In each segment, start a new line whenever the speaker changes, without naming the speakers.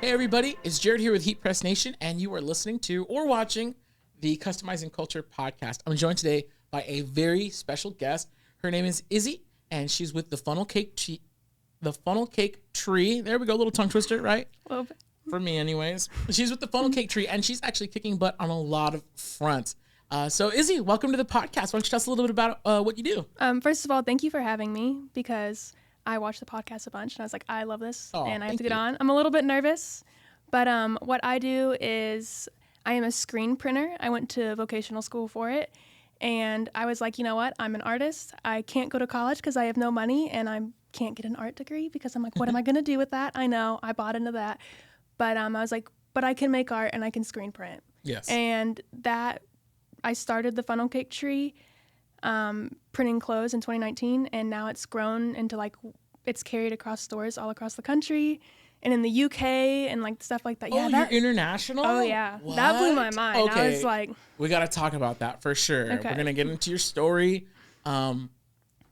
Hey everybody, it's Jared here with Heat Press Nation, and you are listening to or watching the Customizing Culture podcast. I'm joined today by a very special guest. Her name is Izzy, and she's with the Funnel Cake Tree. There we go, little tongue twister, right?
Well,
For me, anyways. She's with the Funnel Cake Tree, and she's actually kicking butt on a lot of fronts. So Izzy, welcome to the podcast. Why don't you tell us a little bit about what you do?
First of all, thank you for having me because I watched the podcast a bunch and I was like, I love this and I have to get on. I'm a little bit nervous, but what I do is I am a screen printer. I went to vocational school for it, and I was like, you know what? I'm an artist. I can't go to college because I have no money, and I can't get an art degree because I'm like, what am I going to do with that? I know, I bought into that. But I was like, but I can make art and I can screen print.
Yes.
And that, I started the Funnel Cake Tree printing clothes in 2019, and now it's grown into like it's carried across stores all across the country and in the UK and like stuff like that.
Yeah, you're international?
Oh yeah.
What?
That blew my mind.
Okay.
I was like,
we got to talk about that for sure.
Okay.
We're going to get into your story. Man,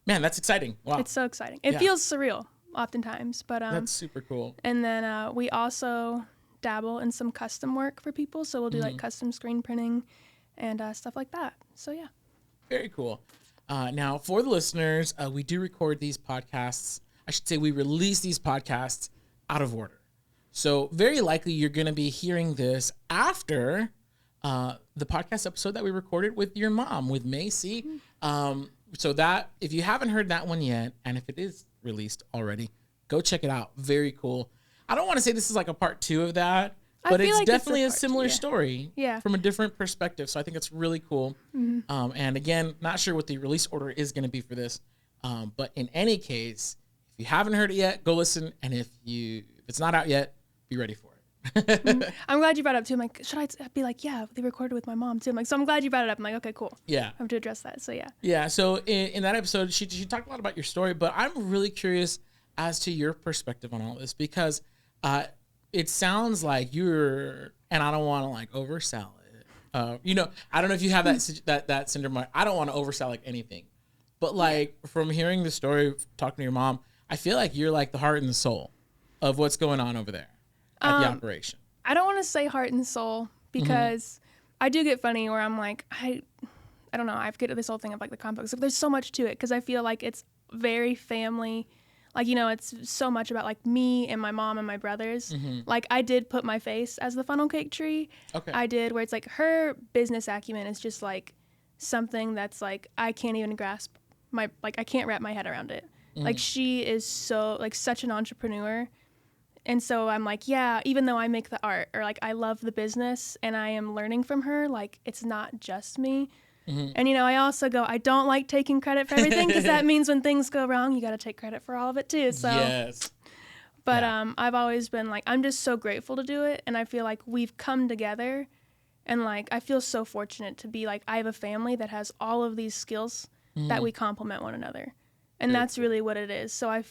that's exciting. Wow.
it's so exciting. It feels surreal oftentimes, but
That's super cool.
and then we also dabble in some custom work for people, so we'll do like custom screen printing and stuff like that. So yeah.
Very cool. Now, for the listeners, we do record these podcasts. I should say we release these podcasts out of order. So very likely you're going to be hearing this after the podcast episode that we recorded with your mom, with Macy. So that, if you haven't heard that one yet, and if it is released already, go check it out. Very cool. I don't want to say this is like a part 2 of that, but it's
like
definitely a
part
similar
two, yeah.
story
Yeah.
from a different perspective. So I think it's really cool. And again, not sure what the release order is going to be for this. But in any case, if you haven't heard it yet, go listen. And if it's not out yet, be ready for it.
I'm glad you brought it up too. I'm like, should I be like, yeah, they recorded with my mom too. I'm like, so I'm glad you brought it up. I'm like, okay, cool.
Yeah.
I have to address that. So yeah.
Yeah. So in that episode, she talked a lot about your story, but I'm really curious as to your perspective on all this, because it sounds like you're, and I don't want to like oversell it. I don't know if you have that syndrome. Like, I don't want to oversell like anything, but like from hearing the story, talking to your mom, I feel like you're like the heart and the soul of what's going on over there at the operation.
I don't want to say heart and soul because I do get funny where I'm like, I don't know. I get this whole thing of like the comic books. Like, there's so much to it because I feel like it's very family. Like, it's so much about like me and my mom and my brothers. Like, I did put my face as the Funnel Cake Tree.
Okay.
I did, where it's like her business acumen is just like something that's like I can't even grasp I can't wrap my head around it. Like, she is so like such an entrepreneur. And so I'm like, yeah, even though I make the art or like I love the business and I am learning from her, like it's not just me. And, I also I don't like taking credit for everything because that means when things go wrong, you got to take credit for all of it too. So,
Yes.
but I've always been like, I'm just so grateful to do it. And I feel like we've come together and like, I feel so fortunate to be like, I have a family that has all of these skills that we complement one another. And that's really what it is. So I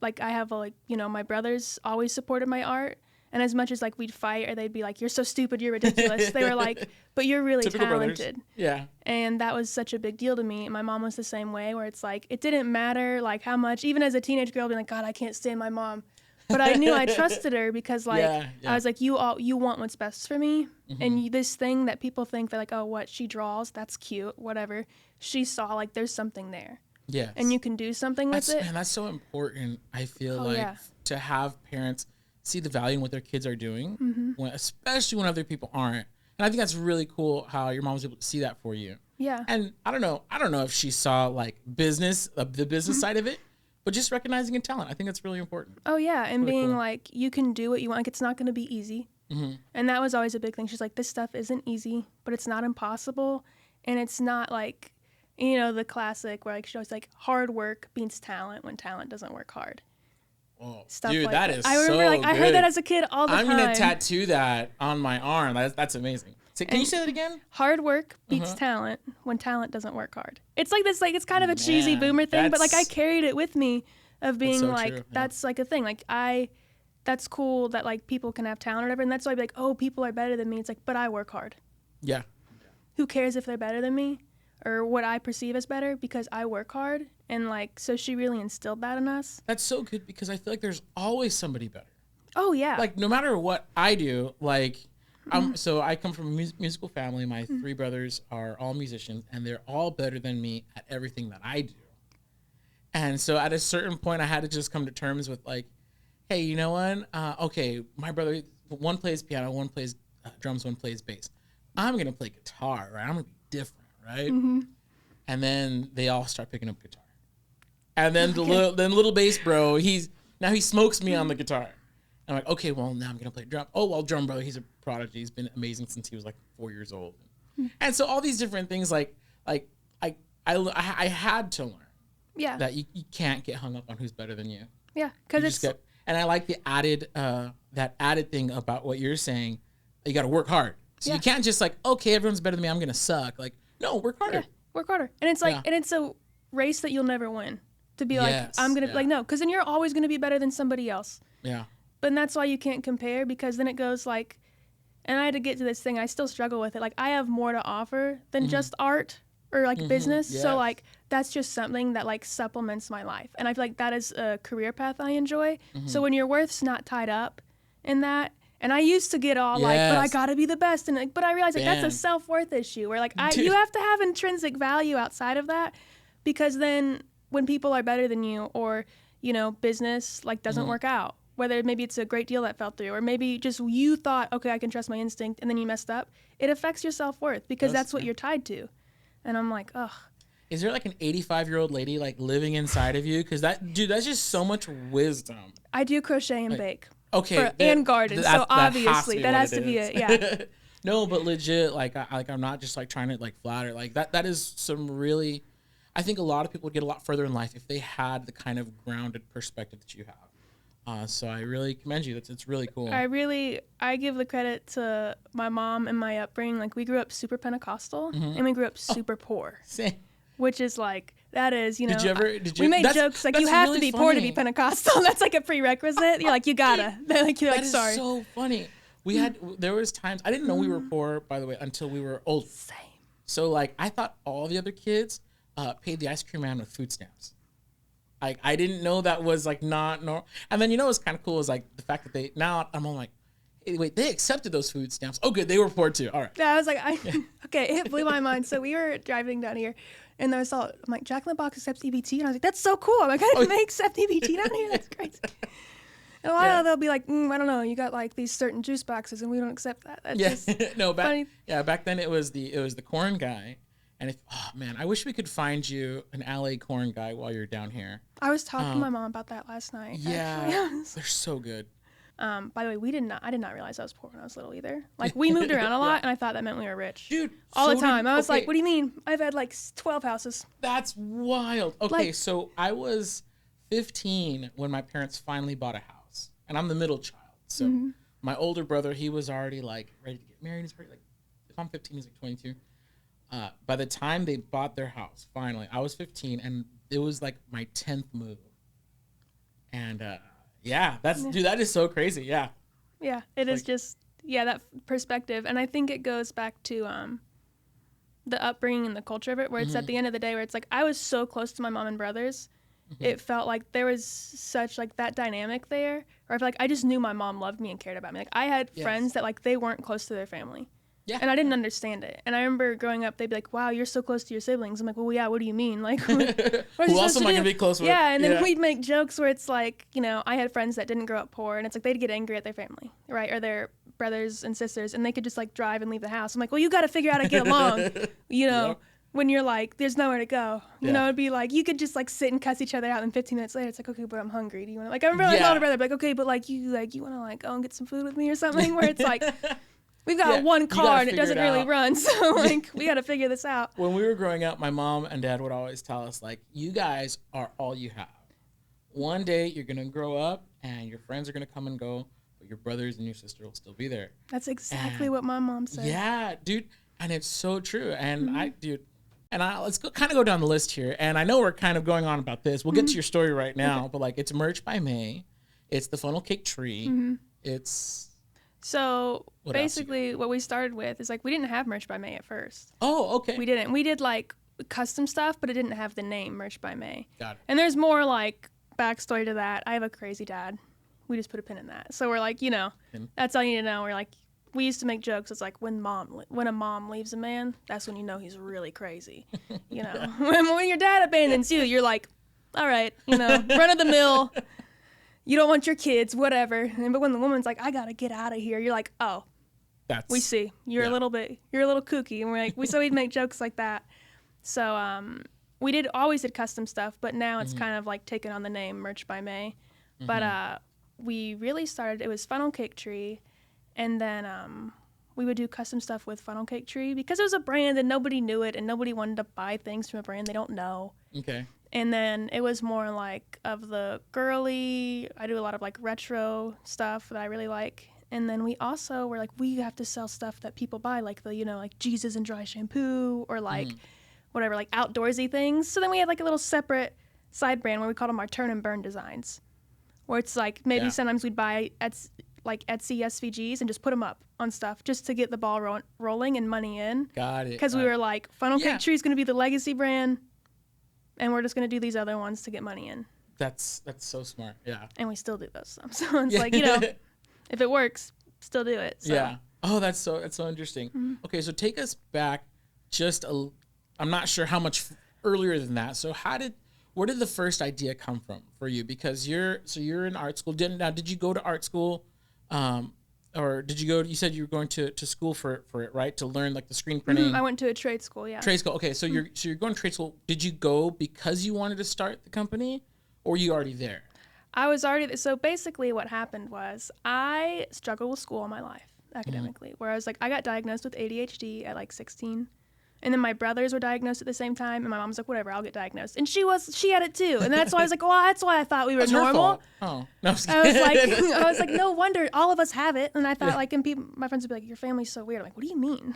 have my brothers always supported my art. And as much as like we'd fight or they'd be like, you're so stupid, you're ridiculous. They were like, but you're really
Typical
talented.
brothers. Yeah.
And that was such a big deal to me. And my mom was the same way, where it's like, it didn't matter like how much, even as a teenage girl being like, God, I can't stand my mom. But I knew I trusted her because like,
Yeah.
I was like, you want what's best for me. And this thing that people think they're like, oh, what she draws, that's cute, whatever. She saw like, there's something there.
Yes.
And you can do something with it.
Man, that's so important. I feel
yeah.
to have parents see the value in what their kids are doing, especially when other people aren't. And I think that's really cool how your mom was able to see that for you.
Yeah.
And I don't know if she saw like the business side of it, but just recognizing your talent. I think that's really important.
Oh yeah, and
really
being
cool.
like, you can do what you want. Like, it's not going to be easy. And that was always a big thing. She's like, this stuff isn't easy, but it's not impossible, and it's not like, the classic where like she always like hard work beats talent when talent doesn't work hard.
Oh,
Stuff
dude,
like
that is
I remember
so
like I heard
good.
that as a kid all the
I'm
time.
gonna tattoo that on my arm. That's amazing. So, can you say that again?
Hard work beats talent when talent doesn't work hard. It's like this, like it's kind of a cheesy boomer thing, but like I carried it with me of being
so
like,
true, yeah.
that's like a thing. Like that's cool that like people can have talent or whatever, and that's why I'd be like, oh, people are better than me. It's like, but I work hard.
Yeah.
Who cares if they're better than me or what I perceive as better, because I work hard. And like, so she really instilled that in us.
That's so good because I feel like there's always somebody better.
Oh yeah.
Like no matter what I do, like so I come from a musical family. My three brothers are all musicians, and they're all better than me at everything that I do. And so at a certain point, I had to just come to terms with like, hey, you know what? Okay, my brother, one plays piano, one plays drums, one plays bass. I'm gonna play guitar, right? I'm gonna be different, right? And then they all start picking up guitar. And then little bass bro, he smokes me on the guitar. I'm like, okay, well now I'm gonna play drum. Oh well, drum brother, he's a prodigy. He's been amazing since he was like 4 years old. And so all these different things, like I had to learn.
Yeah.
That you can't get hung up on who's better than you.
Yeah, because
and I like the added thing about what you're saying. You got to work hard. So you can't just like, okay, everyone's better than me, I'm gonna suck. Like, no, work harder.
Yeah, work harder. And it's like, and it's a race that you'll never win. To be like, I'm gonna like no, because then you're always gonna be better than somebody else.
Yeah.
But that's why you can't compare, because then it goes like, and I had to get to this thing. I still struggle with it. Like I have more to offer than just art or like business. Yes. So like that's just something that like supplements my life, and I feel like that is a career path I enjoy. So when your worth's not tied up in that. And I used to get all like, but I gotta be the best, and like, but I realized like that's a self-worth issue where like you have to have intrinsic value outside of that, because then when people are better than you, or you know, business like doesn't work out, whether maybe it's a great deal that fell through, or maybe just you thought, okay, I can trust my instinct, and then you messed up, it affects your self-worth because that's what you're tied to. And I'm like, ugh.
Is there like an 85-year-old lady like living inside of you? Because that's just so much wisdom.
I do crochet and bake.
Okay,
and garden. So obviously that has to be it. Yeah.
No, but legit, like I'm not just like trying to like flatter. Like that is some really. I think a lot of people would get a lot further in life if they had the kind of grounded perspective that you have. So I really commend you. It's really cool.
I give the credit to my mom and my upbringing. Like we grew up super Pentecostal, and we grew up super poor.
Same.
Which is like, that is, you know,
we
made jokes like you have really to be poor to be Pentecostal. That's like a prerequisite. You're like, you gotta. You're like, sorry.
That is so funny. There was times, I didn't know we were poor, by the way, until we were old.
Same.
So like, I thought all the other kids paid the ice cream man with food stamps. Like, I didn't know that was like not normal. And then, you know, what's kind of cool is like the fact that now I'm all like, hey, wait, they accepted those food stamps. Oh, good. They were poor too. All right.
Yeah, I was like, okay, it blew my mind. So we were driving down here. And I saw, I'm like, Jack in the Box accepts EBT. And I was like, that's so cool. I'm like, I didn't accept EBT down here. That's crazy. And a lot of they'll be like, I don't know, you got like these certain juice boxes and we don't accept that. That's just
no,
funny.
Back then it was the corn guy. And I wish we could find you an LA corn guy while you're down here.
I was talking to my mom about that last night.
Yeah. They're so good.
By the way, I did not realize I was poor when I was little either. Like we moved around a lot, and I thought that meant we were rich.
Dude,
all the time. I was like, "What do you mean? I've had like 12 houses."
That's wild. Okay, so I was 15 when my parents finally bought a house, and I'm the middle child. So my older brother, he was already like ready to get married. He's pretty, like, if I'm 15, he's like 22. By the time they bought their house, finally, I was 15, and it was like my 10th move, and. Yeah, dude, that is so crazy. Yeah.
Yeah, it is just that perspective, and I think it goes back to the upbringing and the culture of it, where it's at the end of the day where it's like I was so close to my mom and brothers, it felt like there was such like that dynamic there, or I feel like I just knew my mom loved me and cared about me. Like I had friends that like they weren't close to their family. Yeah. And I didn't understand it. And I remember growing up, they'd be like, wow, you're so close to your siblings. I'm like, well, yeah, what do you mean? Like,
who else am I going to be close with?
Yeah, and then we'd make jokes where it's like, you know, I had friends that didn't grow up poor, and it's like they'd get angry at their family, right? Or their brothers and sisters, and they could just like drive and leave the house. I'm like, well, you got to figure out how to get along, you know, when you're like, there's nowhere to go. You know, it'd be like, you could just like sit and cuss each other out, and 15 minutes later, it's like, okay, but I'm hungry. Do you want to, like, I remember my older brother, like, okay, but like, you want to like go and get some food with me or something, where it's like, we've got one car and it doesn't really run, so like we got to figure this out.
When we were growing up, my mom and dad would always tell us, like, you guys are all you have. One day you're going to grow up and your friends are going to come and go, but your brothers and your sister will still be there.
That's exactly what my mom said.
Yeah, dude, and it's so true. And let's kind of go down the list here. And I know we're kind of going on about this. We'll get to your story right now, but like it's Merch by May. It's the funnel cake tree. It's...
So basically what we started with is like we didn't have Merch by May at first.
Oh, okay.
We didn't. We did like custom stuff, but it didn't have the name Merch by May.
Got it.
And there's more like backstory to that. I have a crazy dad. we just put a pin in that. So we're like, that's all you need to know. We're like, we used to make jokes. It's like when a mom leaves a man, that's when you know he's really crazy. When your dad abandons you, you're like, all right, run of the mill. You don't want your kids, whatever. But when the woman's like, I gotta get out of here, you're like, oh, we see you're a little kooky, and we're like, we'd make jokes like that. So we always did custom stuff, but now it's kind of like taken on the name Merch by May. But we really started. It was Funnel Cake Tree. And then we would do custom stuff with Funnel Cake Tree because it was a brand and nobody knew it and nobody wanted to buy things from a brand they don't know.
Okay.
And then it was more like of the girly. I do a lot of like retro stuff that I really like. And then we also were like, we have to sell stuff that people buy, like the, like Jesus and dry shampoo or like whatever, like outdoorsy things. So then we had like a little separate side brand where we called them our Turn and Burn designs, where it's like maybe sometimes we'd buy like Etsy SVGs and just put them up on stuff just to get the ball rolling and money in.
Got it.
Because we were like, Funnel Cake Tree is going to be the legacy brand, and we're just going to do these other ones to get money in.
That's so smart. Yeah.
And we still do those stuff. So it's like, if it works, still do it. So.
Yeah. Oh, that's so interesting. Mm-hmm. Okay, so take us back I'm not sure how much earlier than that. So where did the first idea come from for you? Because you're in art school. Did you go to art school? Or did you you said you were going to school for it, right? To learn like the screen printing.
I went to a trade school, yeah.
Trade school. Okay, so you're going to trade school. Did you go because you wanted to start the company, or were you already there?
I was already there. So basically what happened was I struggled with school all my life academically, where I was like, I got diagnosed with ADHD at like 16. And then my brothers were diagnosed at the same time, and my mom was like, "Whatever, I'll get diagnosed." And she had it too, and that's why I was like, "Well, that's why I thought we were normal."
Oh, no,
I was like, no wonder all of us have it. And I thought my friends would be like, "Your family's so weird." I'm like, "What do you mean?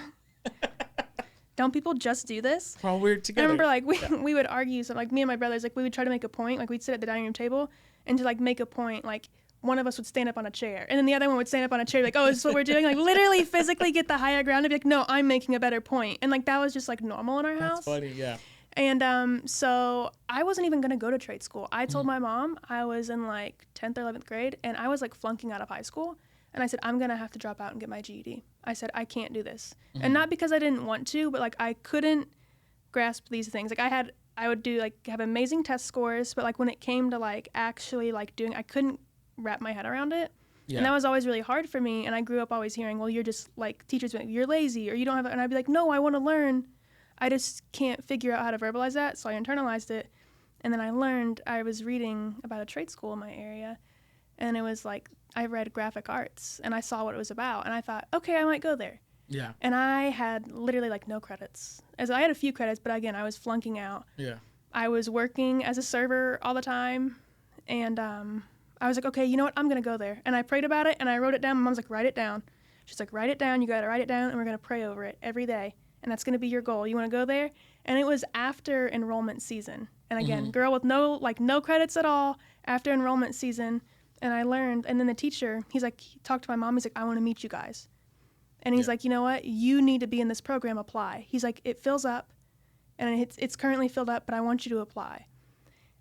Don't people just do this?" We're
all weird together.
I remember we would argue. So like me and my brothers, like we would try to make a point. Like we'd sit at the dining room table and to like make a point, like. One of us would stand up on a chair, and then the other one would stand up on a chair, like, "Oh, is this what we're doing?" Like, literally, physically get the higher ground and be like, "No, I'm making a better point." And like that was just like normal in our house.
That's funny, yeah.
And so I wasn't even gonna go to trade school. I told my mom I was in like 10th or 11th grade, and I was like flunking out of high school, and I said I'm gonna have to drop out and get my GED. I said I can't do this, and not because I didn't want to, but like I couldn't grasp these things. Like I would do like have amazing test scores, but like when it came to like actually like doing, I couldn't wrap my head around it. And that was always really hard for me. And I grew up always hearing, well, you're just like teachers, you're lazy or you don't have it. And I'd be like, no, I want to learn. I just can't figure out how to verbalize that. So I internalized it. And then I was reading about a trade school in my area. And it was like, I read graphic arts and I saw what it was about. And I thought, okay, I might go there.
Yeah.
And I had literally like no credits. I had a few credits, but again, I was flunking out.
Yeah.
I was working as a server all the time. And, I was like, okay, you know what? I'm going to go there. And I prayed about it, and I wrote it down. My mom's like, write it down. She's like, write it down. You got to write it down, and we're going to pray over it every day. And that's going to be your goal. You want to go there? And it was after enrollment season. And again, girl with no credits at all, after enrollment season. And I learned. And then the teacher, he talked to my mom. He's like, I want to meet you guys. And he's like, you know what? You need to be in this program. Apply. He's like, it fills up. And it's currently filled up, but I want you to apply.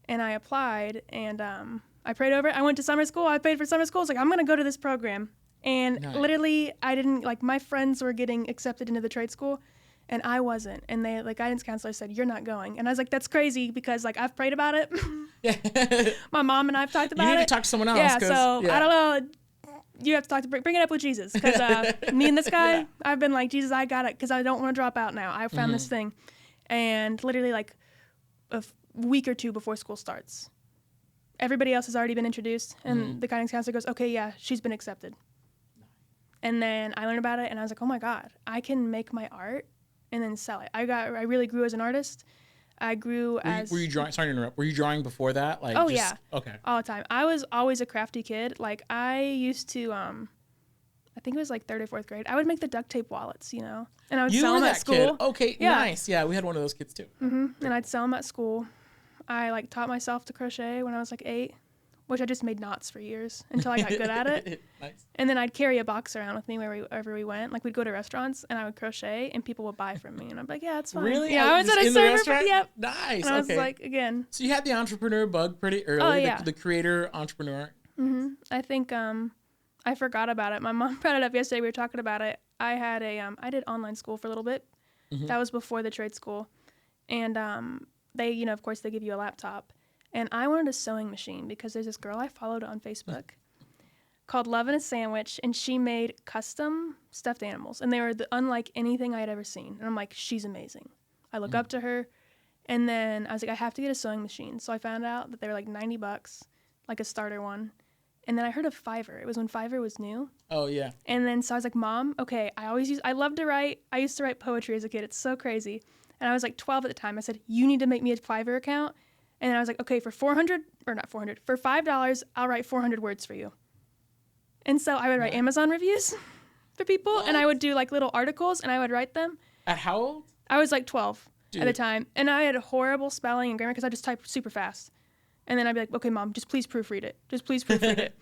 And I applied, and I prayed over it. I went to summer school. I paid for summer school. I was like, I'm going to go to this program. And literally, I didn't, like, my friends were getting accepted into the trade school, and I wasn't. And the guidance counselor said, you're not going. And I was like, that's crazy because, like, I've prayed about it. My mom and I have talked about it.
You need to talk to someone else.
Yeah, so I don't know. You have to bring it up with Jesus. Because me and this guy, I've been like, Jesus, I got it because I don't want to drop out now. I found this thing. And literally, like, a week or two before school starts, everybody else has already been introduced, and the guidance counselor goes, okay, yeah, she's been accepted. And then I learned about it, and I was like, oh my God, I can make my art and then sell it. I really grew as an artist. I grew as...
Were you drawing? Sorry to interrupt. Were you drawing before that? Like,
yeah.
Okay.
All the time. I was always a crafty kid. Like, I used to, I think it was like 3rd or 4th grade, I would make the duct tape wallets, And I would sell them at school.
Kid. Okay, yeah. Nice. Yeah, we had one of those kids too.
And I'd sell them at school. I like taught myself to crochet when I was like 8, which I just made knots for years until I got good at it.
Nice.
And then I'd carry a box around with me wherever we went. Like we'd go to restaurants and I would crochet and people would buy from me. And I'm like, yeah, it's fine.
Really?
Yeah, I was at a server. Yep.
Nice.
And I was like, again.
So you had the entrepreneur bug pretty early.
Oh, yeah.
The creator entrepreneur.
Mm-hmm. I think I forgot about it. My mom brought it up yesterday. We were talking about it. I had I did online school for a little bit. Mm-hmm. That was before the trade school. And they, you know, of course, they give you a laptop. And I wanted a sewing machine because there's this girl I followed on Facebook called Love in a Sandwich, and she made custom stuffed animals. And they were unlike anything I had ever seen. And I'm like, she's amazing. I look up to her. And then I was like, I have to get a sewing machine. So I found out that they were like $90, like a starter one. And then I heard of Fiverr. It was when Fiverr was new.
Oh, yeah.
And then so I was like, Mom, okay, I love to write. I used to write poetry as a kid. It's so crazy. And I was like 12 at the time. I said, you need to make me a Fiverr account. And I was like, okay, for $5, I'll write 400 words for you. And so I would write Amazon reviews for people. What? And I would do like little articles and I would write them.
At how old?
I was like 12 at the time. And I had horrible spelling and grammar because I just typed super fast. And then I'd be like, okay, Mom, just please proofread it. Just please proofread it.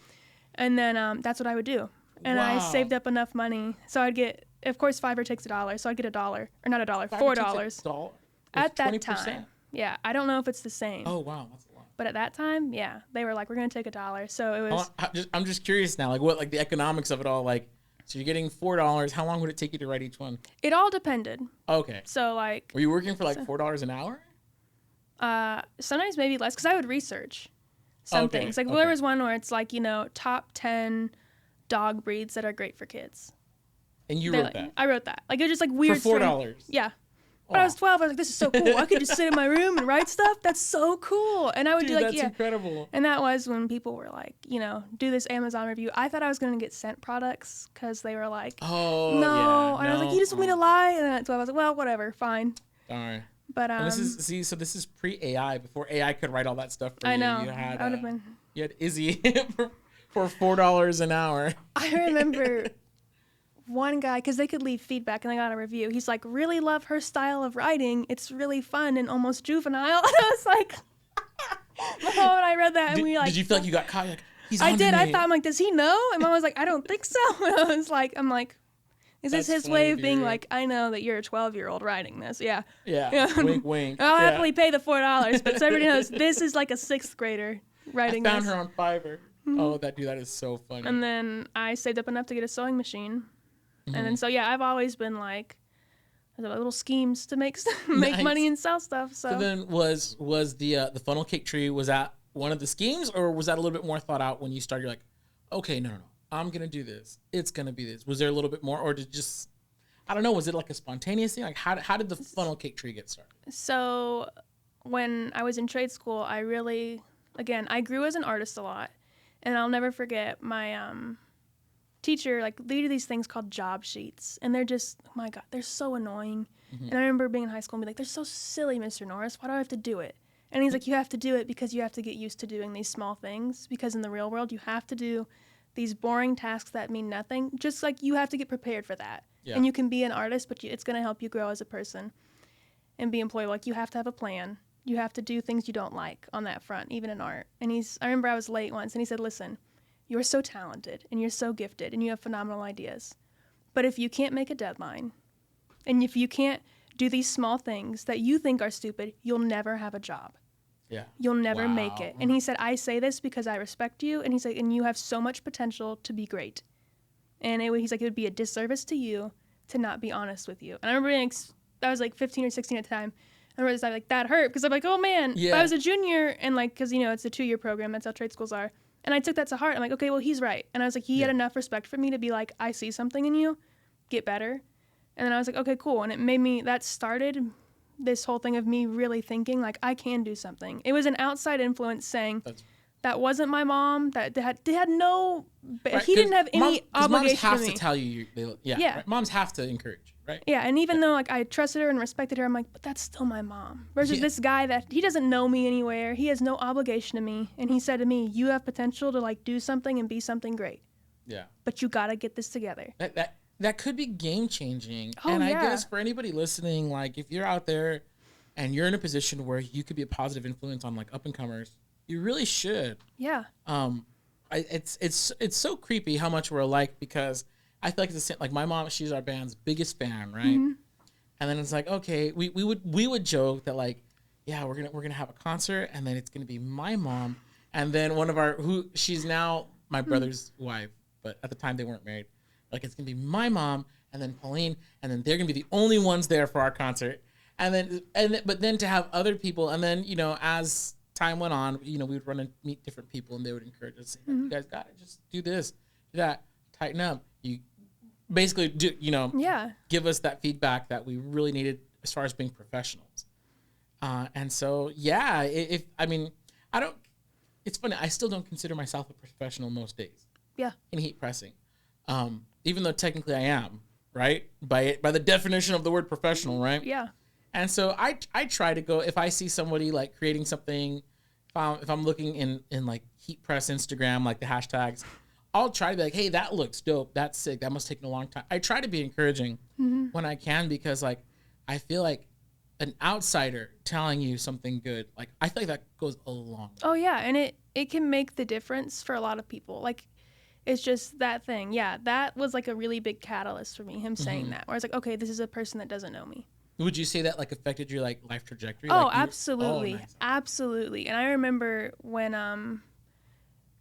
And then that's what I would do. And I saved up enough money. So I'd get, of course, Fiverr takes $1. So I'd get $1. Or not $1, $4. At that 20%? Time. Yeah. I don't know if it's the same.
Oh, wow. That's a lot.
But at that time, yeah, they were like, we're going to take $1. So it was.
I'm just curious now, like what, like the economics of it all, like, so you're getting $4. How long would it take you to write each one?
It all depended.
Okay.
So like.
Were you working for like $4 an hour?
Sometimes maybe less because I would research some things. Like there was one where it's like, you know, top 10 dog breeds that are great for kids.
And you wrote that?
I wrote that. Like it was just like weird.
For $4?
Yeah. But I was 12. I was like, this is so cool. I could just sit in my room and write stuff. That's so cool. And I would do like,
that's incredible.
And that was when people were like, you know, do this Amazon review. I thought I was going to get sent products because they were like, no. Yeah, and I was like, you just want me to lie? And then I was like, well, whatever, fine.
Darn.
But
this is pre-AI, before AI could write all that stuff for you.
I know.
You had,
I would have been.
You had Izzy for $4 an hour.
I remember one guy, because they could leave feedback and they got a review. He's like, really love her style of writing. It's really fun and almost juvenile. And I was like, the moment I read that, and
did you feel like you got caught? Like,
I did. I thought, I'm like, does he know? And Mom was like, I don't think so. And I was like, is this his way of being like, I know that you're a 12-year-old writing this. Yeah.
Yeah. Wink, wink.
I'll happily pay the $4, but so everybody knows this is like a 6th grader writing this.
I found her on Fiverr. Mm-hmm. Oh, that is so funny.
And then I saved up enough to get a sewing machine. Mm-hmm. And then so, yeah, I've always been like, little schemes to make money and sell stuff. So
then was the funnel cake tree, was that one of the schemes, or was that a little bit more thought out when you started? You're like, okay, no. I'm going to do this. It's going to be this. Was there a little bit more, or did just, I don't know, was it like a spontaneous thing? Like how did the funnel cake tree get started?
So when I was in trade school, I really, again, I grew as an artist a lot. And I'll never forget my teacher, like they do these things called job sheets. And they're just, oh my God, they're so annoying. Mm-hmm. And I remember being in high school and be like, they're so silly, Mr. Norris. Why do I have to do it? And he's like, you have to do it because you have to get used to doing these small things. Because in the real world, you have to do these boring tasks that mean nothing. Just like you have to get prepared for that. Yeah. And you can be an artist, but it's going to help you grow as a person and be employable. Like you have to have a plan. You have to do things you don't like on that front, even in art. And I remember I was late once and he said, listen, you're so talented and you're so gifted and you have phenomenal ideas. But if you can't make a deadline and if you can't do these small things that you think are stupid, you'll never have a job.
Yeah.
You'll never make it. And he said, I say this because I respect you. And he's like, and you have so much potential to be great. And he's like, it would be a disservice to you to not be honest with you. And I remember I was like 15 or 16 at the time. I remember like that hurt because I'm like, oh man, if I was a junior and like, cause you know, it's a 2-year program. That's how trade schools are. And I took that to heart. I'm like, okay, well, he's right. And I was like, he had enough respect for me to be like, I see something in you, get better. And then I was like, okay, cool. And it made me, that started this whole thing of me really thinking like I can do something. It was an outside influence saying that wasn't my mom. They had no. Right, he didn't have any obligation.
Moms have to tell you. Yeah. Right? Moms have to encourage. Right.
Yeah, and even though like I trusted her and respected her, I'm like, but that's still my mom. Versus this guy that he doesn't know me anywhere. He has no obligation to me, and he said to me, "You have potential to like do something and be something great.
Yeah.
But you gotta get this together."
That could be game changing.
Oh,
and I guess for anybody listening, like if you're out there and you're in a position where you could be a positive influence on like up and comers, you really should.
Yeah.
It's so creepy how much we're alike because I feel like it's the same, like my mom, she's our band's biggest fan, right? Mm-hmm. And then it's like, okay, we would joke that like, yeah, we're gonna have a concert and then it's gonna be my mom And then she's now my brother's wife, but at the time they weren't married. Like, it's going to be my mom and then Pauline, and then they're going to be the only ones there for our concert. But then to have other people, and then, you know, as time went on, you know, we would run and meet different people, and they would encourage us, say, you guys got it, just do this, do that, tighten up. You basically do, you know, give us that feedback that we really needed as far as being professionals. And so, yeah, it's funny. I still don't consider myself a professional most days.
Yeah.
In heat pressing. Even though technically I am, right? By the definition of the word professional, right?
Yeah.
And so I try to go, if I see somebody like creating something, if I'm looking in like heat press Instagram, like the hashtags, I'll try to be like, hey, that looks dope. That's sick. That must take a long time. I try to be encouraging when I can, because like, I feel like an outsider telling you something good, like, I feel like that goes a long way.
Oh yeah. And it can make the difference for a lot of people. Like, it's just that thing. Yeah. That was like a really big catalyst for me, him saying that, where I was like, okay, this is a person that doesn't know me.
Would you say that like affected your like life trajectory?
Oh,
like
absolutely.
Nice.
Absolutely. And I remember when,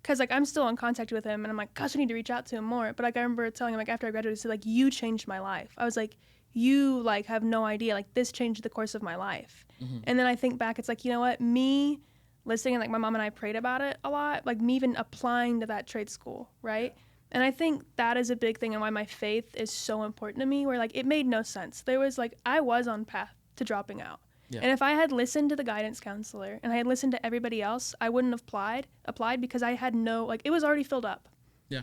cause like I'm still in contact with him, and I'm like, gosh, I need to reach out to him more. But like, I remember telling him, like, after I graduated, I said, like, you changed my life. I was like, you like have no idea, like, this changed the course of my life. And then I think back, it's like, you know what, me listening, and like my mom and I prayed about it a lot, like me even applying to that trade school, right? And I think that is a big thing, and why my faith is so important to me, where like it made no sense. There was like, I was on path to dropping out. Yeah. And if I had listened to the guidance counselor and I had listened to everybody else, I wouldn't have applied because I had it was already filled up.
Yeah.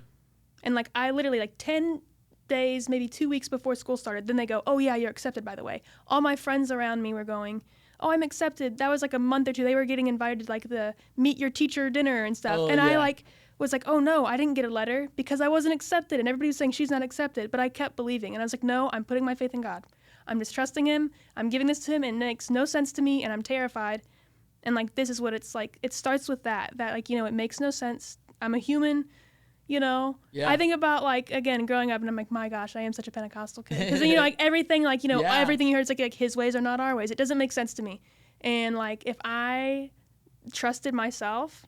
And like, I literally, like 10 days, maybe 2 weeks before school started, then they go, oh yeah, you're accepted, by the way. All my friends around me were going, oh, I'm accepted. That was like a month or two. They were getting invited to like the meet your teacher dinner and stuff. I like was like, oh no, I didn't get a letter because I wasn't accepted. And everybody was saying she's not accepted, but I kept believing. And I was like, no, I'm putting my faith in God. I'm just trusting him. I'm giving this to him, and it makes no sense to me, and I'm terrified. And like, this is what it's like. It starts with that like, you know, it makes no sense. I'm a human, you know. Yeah. I think about like, again, growing up, and I'm like, my gosh, I am such a Pentecostal kid. Because, you know, like everything, like, you know, everything you heard, it's like his ways are not our ways. It doesn't make sense to me. And like, if I trusted myself,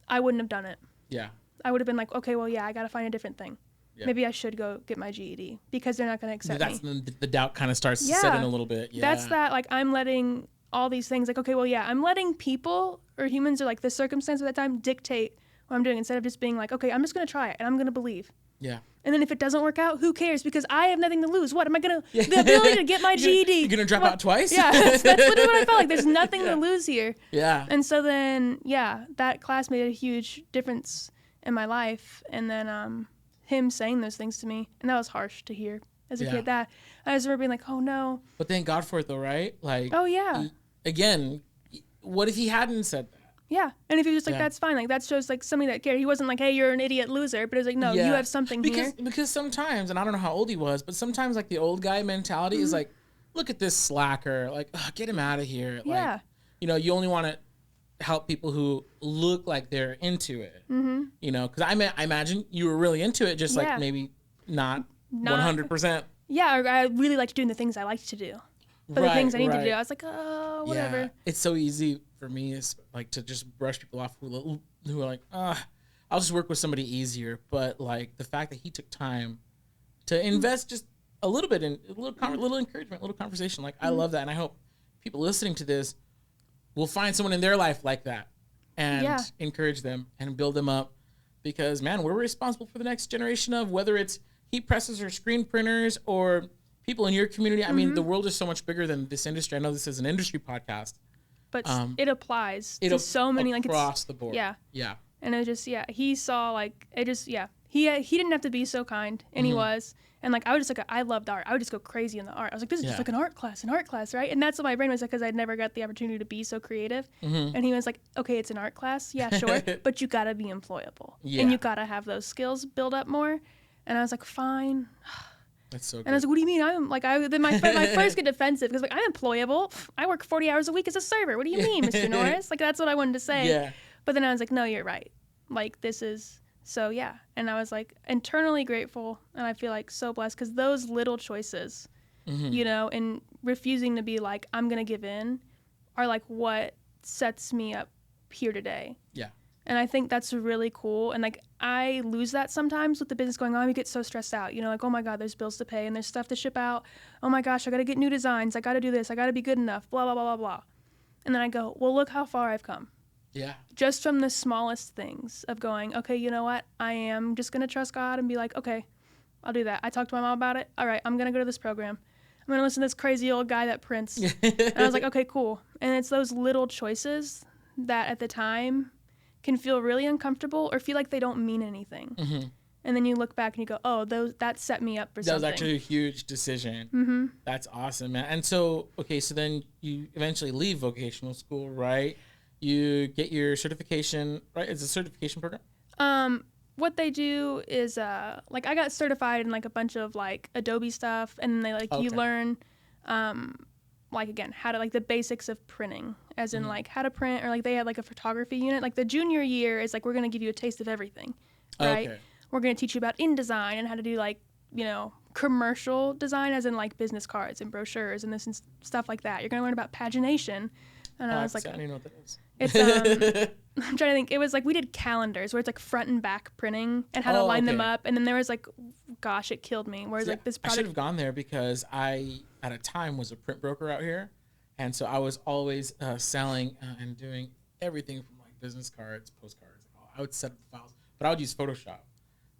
I wouldn't have done it.
Yeah.
I would have been like, okay, well, yeah, I got to find a different thing. Yeah. Maybe I should go get my GED because they're not going to accept me.
That's when the doubt kind of starts to set in a little bit. Yeah.
That's that, like, I'm letting all these things, like, okay, well, yeah, I'm letting people or humans or, like, the circumstance at that time dictate what I'm doing instead of just being like, okay, I'm just going to try it and I'm going to believe.
Yeah.
And then if it doesn't work out, who cares? Because I have nothing to lose. What, am I going to, the ability to get my GED.
You're going to drop out twice?
Yeah, that's literally what I felt like. There's nothing to lose here.
Yeah.
And so then, yeah, that class made a huge difference in my life. And then him saying those things to me, and that was harsh to hear as a kid. That I just remember being like, oh no.
But thank God for it though, right? Like,
oh yeah.
Again, what if he hadn't said that?
Yeah, and if he was like, that's fine. Like, that shows like somebody that cared. He wasn't like, hey, you're an idiot loser, but it was like, no, you have something here.
Because sometimes, and I don't know how old he was, but sometimes like the old guy mentality is like, look at this slacker, like, get him out of here.
Yeah.
Like, you know, you only want to help people who look like they're into it. Mm-hmm. You know, because I imagine you were really into it, just like maybe not 100%.
Yeah, or I really liked doing the things I liked to do. But the things I need to do, I was like, oh, whatever. Yeah.
It's so easy for me is like to just brush people off who are like, I'll just work with somebody easier. But like the fact that he took time to invest just a little bit in a little encouragement, a little conversation. Like, I love that. And I hope people listening to this will find someone in their life like that and encourage them and build them up, because man, we're responsible for the next generation of whether it's heat presses or screen printers or people in your community. I mean, the world is so much bigger than this industry. I know this is an industry podcast,
but it applies to so many, like,
across the board.
Yeah.
Yeah.
And it just, he saw like, it just, he didn't have to be so kind, and he was. And like, I would just like, I loved art. I would just go crazy in the art. I was like, this is just like an art class, right? And that's what my brain was like, because I'd never got the opportunity to be so creative. And he was like, okay, it's an art class. Yeah, sure. But you got to be employable. Yeah. And you got to have those skills build up more. And I was like, fine.
That's so good.
And I was like, what do you mean? I'm like, then my first get defensive because like, I'm employable. I work 40 hours a week as a server. What do you mean, Mr. Norris? Like, that's what I wanted to say. Yeah. But then I was like, no, you're right. Like, this is... So, yeah. And I was, like, internally grateful, and I feel, like, so blessed, because those little choices, you know, and refusing to be, like, I'm going to give in, are, like, what sets me up here today.
Yeah.
And I think that's really cool. And like, I lose that sometimes with the business going on. You get so stressed out, like, oh my God, there's bills to pay and there's stuff to ship out. Oh my gosh, I got to get new designs. I got to do this. I got to be good enough, blah, blah, blah, blah, blah. And then I go, well, look how far I've come.
Yeah.
Just from the smallest things of going, okay, you know what? I am just going to trust God and be like, okay, I'll do that. I talked to my mom about it. All right, I'm going to go to this program. I'm going to listen to this crazy old guy that prints. And I was like, okay, cool. And it's those little choices that at the time can feel really uncomfortable or feel like they don't mean anything. Mm-hmm. And then you look back and you go, oh, that set me up for something.
That was actually a huge decision.
Mm-hmm.
That's awesome, man. And so, okay, so then you eventually leave vocational school, right? You get your certification, right? It's a certification program?
What they do is, like, I got certified in, like, a bunch of, like, Adobe stuff, and they, like, you learn, like, again, how to, like, the basics of printing, as in, like, how to print, or, like, they had, like, a photography unit. Like, the junior year is, like, we're going to give you a taste of everything, right? Okay. We're going to teach you about InDesign and how to do, like, commercial design, as in, like, business cards and brochures and this and stuff like that. You're going to learn about pagination. And I was like, I don't even know what that is. It's, I'm trying to think. It was like we did calendars where it's like front and back printing and how to line them up. And then there was like, gosh, it killed me. Whereas like this product.
I should have gone there because I, at a time, was a print broker out here. And so I was always selling and doing everything from like business cards, postcards. I would set up the files, but I would use Photoshop.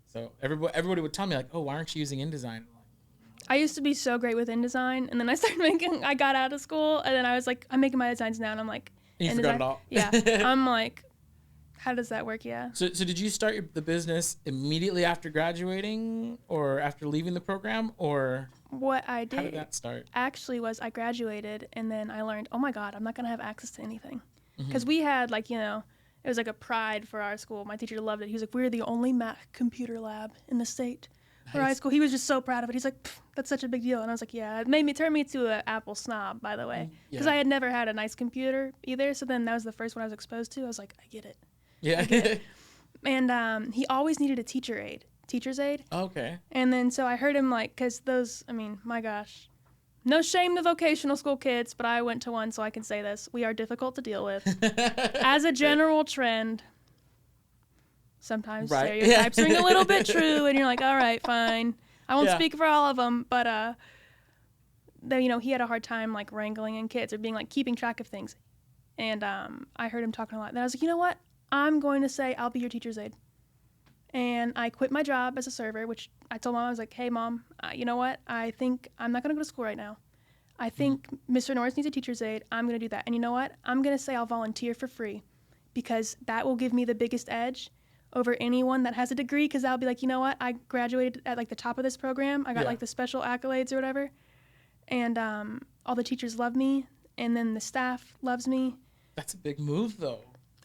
So everybody would tell me like, oh, why aren't you using InDesign?
I used to be so great with InDesign, and then I got out of school, and then I was like, I'm making my designs now, and I'm like,
you forgot it all?
Yeah. I'm like, how does that work? Yeah.
So did you start the business immediately after graduating or after leaving the program, or
what I did?
How did that start?
Actually was I graduated, and then I learned, oh my God, I'm not going to have access to anything. Because we had like, it was like a pride for our school. My teacher loved it. He was like, we're the only Mac computer lab in the state. For high school, he was just so proud of it. He's like, that's such a big deal. And I was like, yeah, it turned me to an Apple snob, by the way. Because I had never had a nice computer either. So then that was the first one I was exposed to. I was like, I get it.
Yeah.
I get it. And he always needed a teacher's aide.
Okay.
And then so I heard him like, because those, my gosh, no shame to vocational school kids, but I went to one, so I can say this. We are difficult to deal with. As a general trend. Sometimes stereotypes ring a little bit true, and you're like, all right, fine. I won't speak for all of them, but he had a hard time like wrangling in kids or being like keeping track of things. And I heard him talking a lot. And I was like, you know what? I'm going to say I'll be your teacher's aide. And I quit my job as a server, which I told Mom, I was like, hey, Mom, you know what? I think I'm not going to go to school right now. I think Mr. Norris needs a teacher's aide. I'm going to do that. And you know what? I'm going to say I'll volunteer for free because that will give me the biggest edge over anyone that has a degree, because I'll be like, you know what, I graduated at like the top of this program. I got like the special accolades or whatever, and all the teachers love me, and then the staff loves me.
That's a big move, though.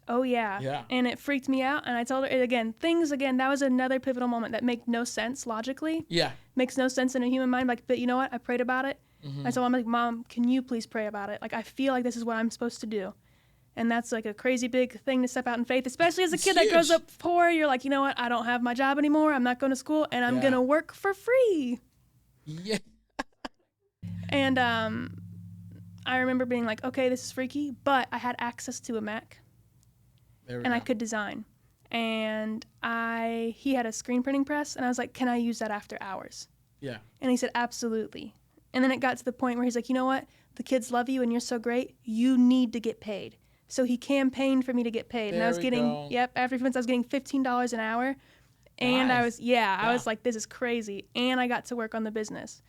Oh yeah.
Yeah.
And it freaked me out, and I told her things again. That was another pivotal moment that make no sense logically.
Yeah.
Makes no sense in a human mind. Like, but you know what? I prayed about it. I told Mom, like, Mom, can you please pray about it? Like, I feel like this is what I'm supposed to do. And that's like a crazy big thing to step out in faith, especially as a kid that grows up poor. You're like, you know what? I don't have my job anymore. I'm not going to school, and I'm going to work for free.
Yeah.
And I remember being like, okay, this is freaky, but I had access to a Mac, and I could design. And he had a screen printing press, and I was like, can I use that after hours?
Yeah.
And he said, absolutely. And then it got to the point where he's like, you know what? The kids love you, and you're so great. You need to get paid. So he campaigned for me to get paid. And I was getting, after a few months, I was getting $15 an hour. And nice. I was like, this is crazy. And I got to work on the business.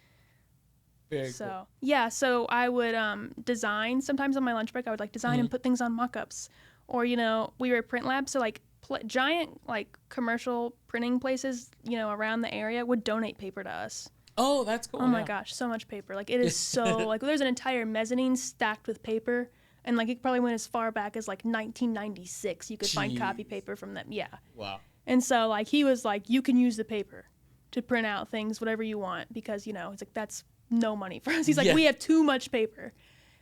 Very cool.
Yeah, so I would design. Sometimes on my lunch break, I would like design and put things on mock-ups. Or, we were a print lab, so like giant like commercial printing places, around the area would donate paper to us.
Oh, that's cool.
Oh my gosh, so much paper. Like it is so, like there's an entire mezzanine stacked with paper. And, like, it probably went as far back as, like, 1996. You could find copy paper from them. Yeah.
Wow.
And so, like, he was like, you can use the paper to print out things, whatever you want. Because, he's like, that's no money for us. He's like, we have too much paper.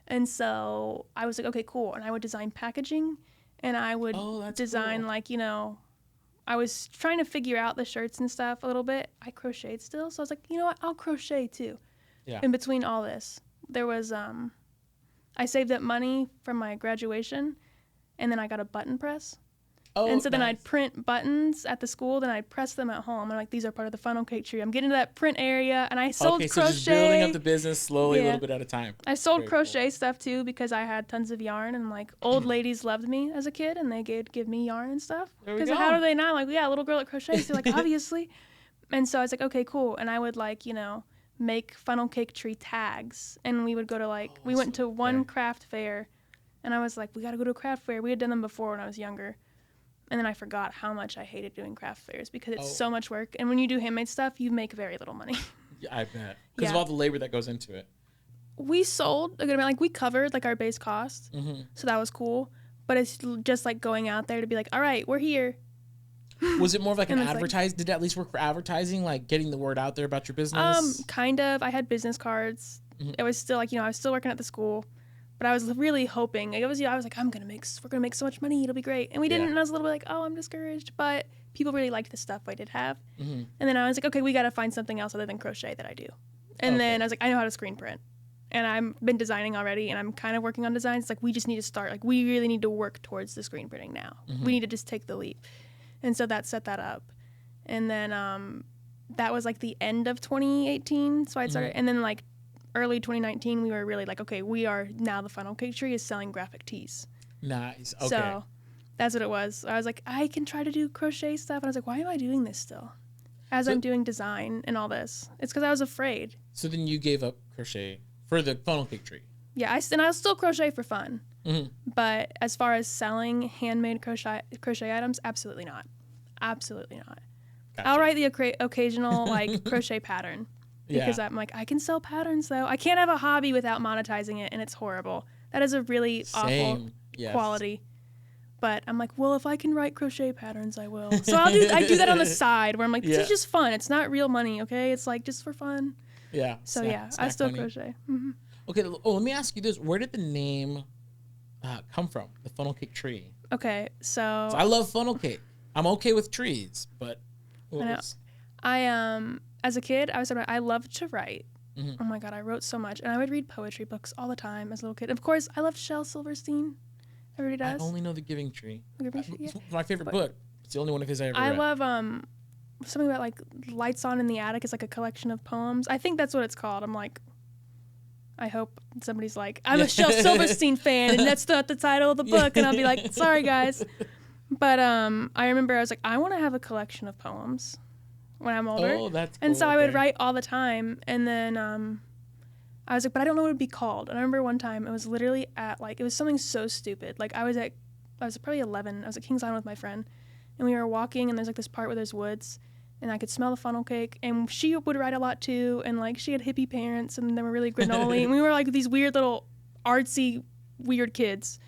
And so I was like, okay, cool. And I would design packaging. And I would design, cool. Like, I was trying to figure out the shirts and stuff a little bit. I crocheted still. So I was like, you know what? I'll crochet, too. Yeah. In between all this, there was... I saved up money from my graduation, and then I got a button press. Oh, and so then I'd print buttons at the school, then I'd press them at home. I'm like, these are part of the funnel cake tree. I'm getting to that print area, and I sold crochet. So just
building up the business slowly, a little bit at a time.
I sold crochet stuff too because I had tons of yarn, and like old ladies loved me as a kid, and they give me yarn and stuff. Because how do they not? Like, yeah, little girl at crochet. So like, obviously. And so I was like, okay, cool. And I would like, make funnel cake tree tags, and we would go to we went to one craft fair, and I was like, we got to go to a craft fair. We had done them before when I was younger. And then I forgot how much I hated doing craft fairs because it's so much work. And when you do handmade stuff, you make very little money.
Yeah, I bet. Because of all the labor that goes into it.
We sold a good amount. Like, we covered, like, our base cost. Mm-hmm. So that was cool. But it's just, like, going out there to be like, all right, we're here.
Was it more of, like, an advertising? Did it at least work for advertising? Like, getting the word out there about your business?
Kind of. I had business cards. Mm-hmm. It was still, like, I was still working at the school. But I was really hoping. I was like, we're gonna make so much money. It'll be great. And we didn't. And I was a little bit like, oh, I'm discouraged. But people really liked the stuff I did have. Mm-hmm. And then I was like, okay, we got to find something else other than crochet that I do. And then I was like, I know how to screen print. And I've been designing already, and I'm kind of working on designs. It's like, we just need to start. Like, we really need to work towards the screen printing now. Mm-hmm. We need to just take the leap. And so that set that up. And then that was like the end of 2018. So I started, and then like early 2019, we were really like, okay, we are now the funnel cake tree is selling graphic tees.
Nice. Okay.
So that's what it was. I was like, I can try to do crochet stuff. And I was like, why am I doing this still? As I'm doing design and all this. It's because I was afraid.
So then you gave up crochet for the funnel cake tree.
Yeah, I'll still crochet for fun. Mm-hmm. But as far as selling handmade crochet items, absolutely not. Absolutely not. Gotcha. I'll write the occasional like crochet pattern. Because I'm like, I can sell patterns, though. I can't have a hobby without monetizing it, and it's horrible. That is a really awful quality. But I'm like, well, if I can write crochet patterns, I will. So I do that on the side, where I'm like, this is just fun. It's not real money, okay? It's like just for fun.
Yeah.
So I still crochet. Mm-hmm.
Okay. Let me ask you this: where did the name come from? The funnel cake tree.
Okay, so
I love funnel cake. I'm okay with trees, but
as a kid, I loved to write. Mm-hmm. Oh my God, I wrote so much. And I would read poetry books all the time as a little kid. Of course, I loved Shel Silverstein. Everybody does.
I only know The Giving Tree. It's my favorite book. It's the only one of his I ever read.
I love something about like Lights On in the Attic. It's like a collection of poems. I think that's what it's called. I'm like, I hope somebody's like, I'm a Shel Silverstein fan, and that's not the title of the book. And I'll be like, sorry, guys. But I remember I was like, I want to have a collection of poems when I'm older.
Oh, that's cool.
And so I would write all the time. And then I was like, but I don't know what it would be called. And I remember one time it was literally at like, it was something so stupid. Like I was probably 11. I was at Kings Island with my friend. And we were walking, and there's like this part where there's woods. And I could smell the funnel cake. And she would write a lot too. And like she had hippie parents, and they were really granola. And we were like these weird little artsy, weird kids.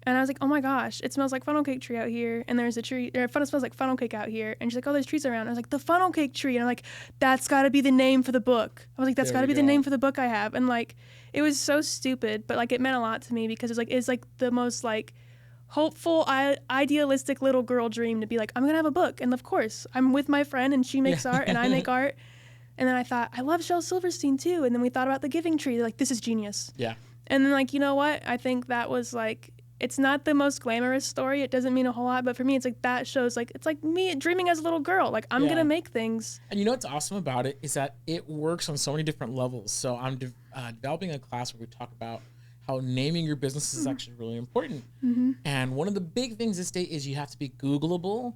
And I was like, oh my gosh, it smells like funnel cake tree out here. And there's a tree, it smells like funnel cake out here. And she's like, oh, there's trees around. And I was like, the funnel cake tree. And I'm like, that's got to be the name for the book. I was like, that's got to be the name for the book I have. And like, it was so stupid, but like it meant a lot to me because it's like the most like hopeful, idealistic little girl dream to be like, I'm going to have a book. And of course, I'm with my friend, and she makes art and I make art. And then I thought, I love Shel Silverstein too. And then we thought about The Giving Tree. Like, this is genius.
Yeah.
And then like, you know what? I think that was like, it's not the most glamorous story. It doesn't mean a whole lot, but for me, it's like that shows like, it's like me dreaming as a little girl. Like I'm going to make things.
And you know what's awesome about it is that it works on so many different levels. So I'm developing a class where we talk about how naming your business is actually really important. Mm-hmm. And one of the big things this day is you have to be Googleable.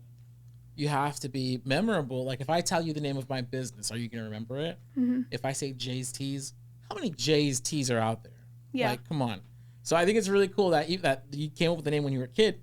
You have to be memorable. Like if I tell you the name of my business, are you going to remember it? Mm-hmm. If I say Jay's Tees, how many Jay's Tees are out there?
Yeah.
Like, come on. So I think it's really cool that you came up with the name when you were a kid,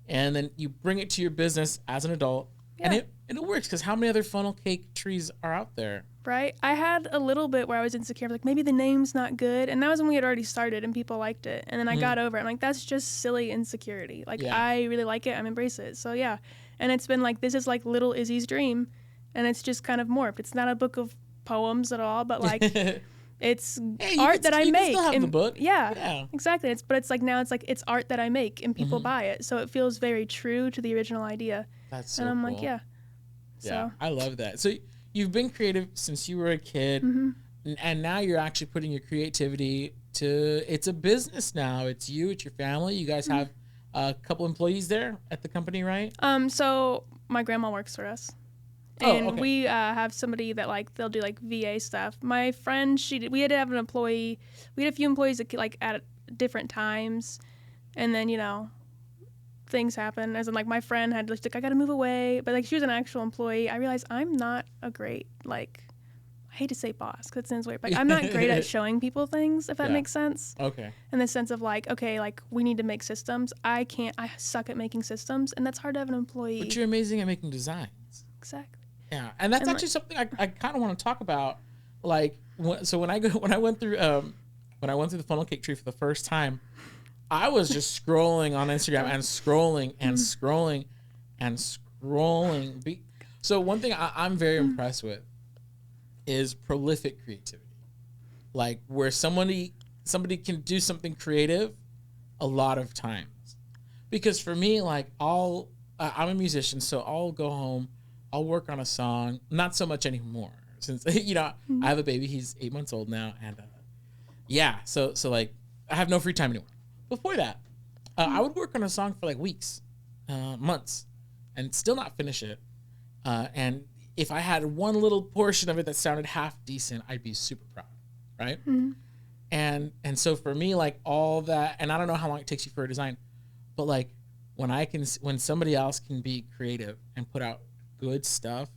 and then you bring it to your business as an adult, and it works because how many other funnel cake trees are out there?
Right. I had a little bit where I was insecure. I was like, maybe the name's not good, and that was when we had already started and people liked it, and then I got over it. I'm like, that's just silly insecurity. Like I really like it. I'm embrace it. So yeah, and it's been like this is like little Izzy's dream, and it's just kind of morphed. It's not a book of poems at all, but like. It's art that I make.
You still have the book.
Yeah, exactly. It's like now it's art that I make and people buy it. So it feels very true to the original idea.
That's so
cool. And I'm
like,
yeah.
Yeah, I love that. So you've been creative since you were a kid, and now you're actually putting your creativity to, it's a business now. It's you, it's your family. You guys have a couple employees there at the company, right?
So my grandma works for us. And we have somebody that like they'll do like VA stuff. My friend, we had to have an employee. We had a few employees that like at different times, and then things happen. As in like my friend had like I got to move away, but like she was an actual employee. I realized I'm not a great like. I hate to say boss because it sounds weird, but I'm not great at showing people things, if that makes sense.
Okay.
In the sense of like, okay, like we need to make systems. I suck at making systems, and that's hard to have an employee.
But you're amazing at making designs.
Exactly.
Yeah, and that's actually something I kind of want to talk about. Like, so when I went through the funnel cake tree for the first time, I was just scrolling on Instagram and scrolling and scrolling and scrolling. So one thing I'm very impressed with is prolific creativity, like where somebody can do something creative a lot of times. Because for me, like I'm a musician, so I'll go home. I'll work on a song, not so much anymore since, I have a baby. He's 8 months old now. And so like I have no free time anymore. Before that, I would work on a song for like weeks, months, and still not finish it. And if I had one little portion of it that sounded half decent, I'd be super proud. Right. Mm-hmm. And so for me, like all that, and I don't know how long it takes you for a design, but like when somebody else can be creative and put out good stuff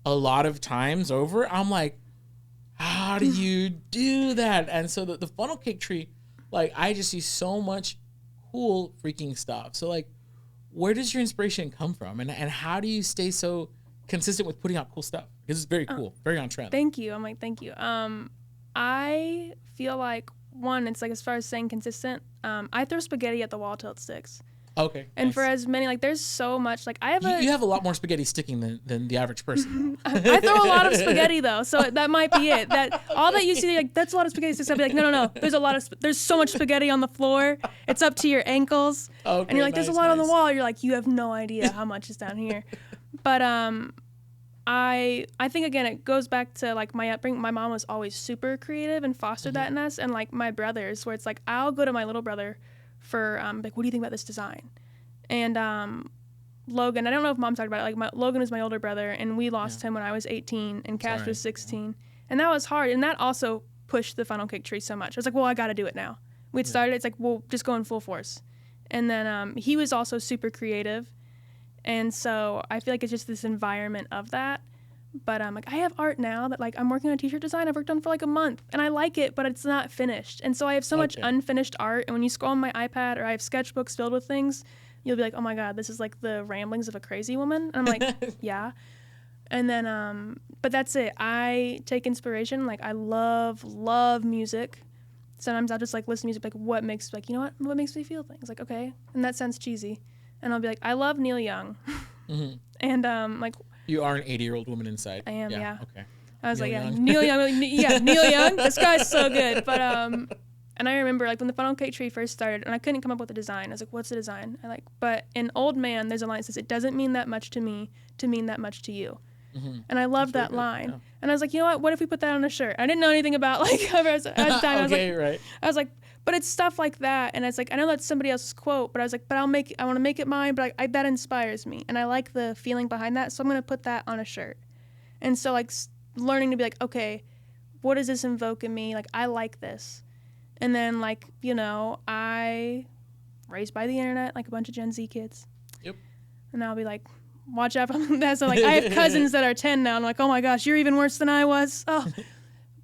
a lot of times over, I'm like, how do you do that? And so the funnel cake tree, like I just see so much cool freaking stuff. So like, where does your inspiration come from, and how do you stay so consistent with putting out cool stuff? Because it's very cool, very on trend.
Thank you. I'm like, thank you. I feel like one, it's like as far as staying consistent, I throw spaghetti at the wall till it sticks.
Okay.
And
nice.
for as many, like, there's so much. Like,
you have a lot more spaghetti sticking than the average person.
I throw a lot of spaghetti though, so that might be it. That all that you see, like, that's a lot of spaghetti sticks. I'll be like, no. There's so much spaghetti on the floor. It's up to your ankles. Okay, and you're like, there's a lot on the wall. You're like, you have no idea how much is down here. But I think again, it goes back to like my upbringing. My mom was always super creative and fostered that in us, and like my brothers, where it's like I'll go to my little brother for like, what do you think about this design? And Logan, I don't know if Mom talked about it. Like Logan is my older brother, and we lost him when I was 18, and Cash was 16, and that was hard. And that also pushed the funnel cake tree so much. I was like, well, I got to do it now. We'd started. It's like, well, just go in full force. And then he was also super creative, and so I feel like it's just this environment of that. But like I have art now that like I'm working on a t-shirt design I've worked on for like a month, and I like it, but it's not finished. And so I have so much unfinished art, and when you scroll on my iPad or I have sketchbooks filled with things, you'll be like, oh my God, this is like the ramblings of a crazy woman. And I'm like, yeah. And then, but that's it. I take inspiration. Like I love music. Sometimes I'll just like listen to music, like what makes me feel things. Like, okay. And that sounds cheesy. And I'll be like, I love Neil Young. Mm-hmm. And like,
you are an 80-year-old woman inside.
I am, yeah.
Okay.
I was Neil Young. Neil Young. Neil Young. This guy's so good. But and I remember like when the funnel cake tree first started, and I couldn't come up with a design. I was like, what's the design? But in Old Man, there's a line that says, it doesn't mean that much to me to mean that much to you. Mm-hmm. And I loved that line. Yeah. And I was like, you know what if we put that on a shirt? I didn't know anything about like at the time. I was like, but it's stuff like that. And it's like, I know that's somebody else's quote, but I was like, but I want to make it mine, but that inspires me. And I like the feeling behind that. So I'm going to put that on a shirt. And so like learning to be like, okay, what does this invoke in me? Like, I like this. And then like, I raised by the internet, like a bunch of Gen Z kids. Yep. And I'll be like, watch out for that. So like, I have cousins that are 10 now. And I'm like, oh my gosh, you're even worse than I was. Oh.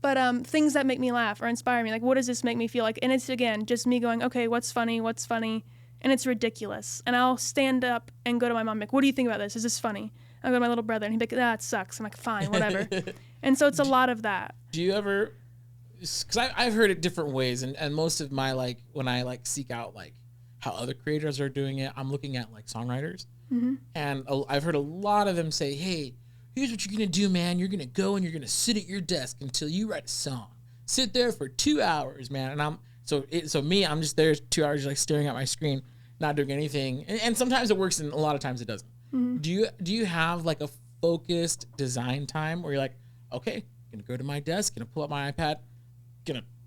But things that make me laugh or inspire me, like what does this make me feel like? And it's, again, just me going, okay, what's funny? And it's ridiculous. And I'll stand up and go to my mom, like, what do you think about this? Is this funny? I'll go to my little brother, and he'd be like, it sucks. I'm like, fine, whatever. And so it's a lot of that.
Do you ever, because I've heard it different ways, and most of my, like, when I, like, seek out, like, how other creators are doing it, I'm looking at, like, songwriters. Mm-hmm. And I've heard a lot of them say, hey, here's what you're going to do, man. You're going to go and you're going to sit at your desk until you write a song. Sit there for 2 hours, man. And I'm just there 2 hours, like staring at my screen, not doing anything. And sometimes it works and a lot of times it doesn't. Mm-hmm. Do you have like a focused design time where you're like, okay, I'm going to go to my desk, going to pull up my iPad,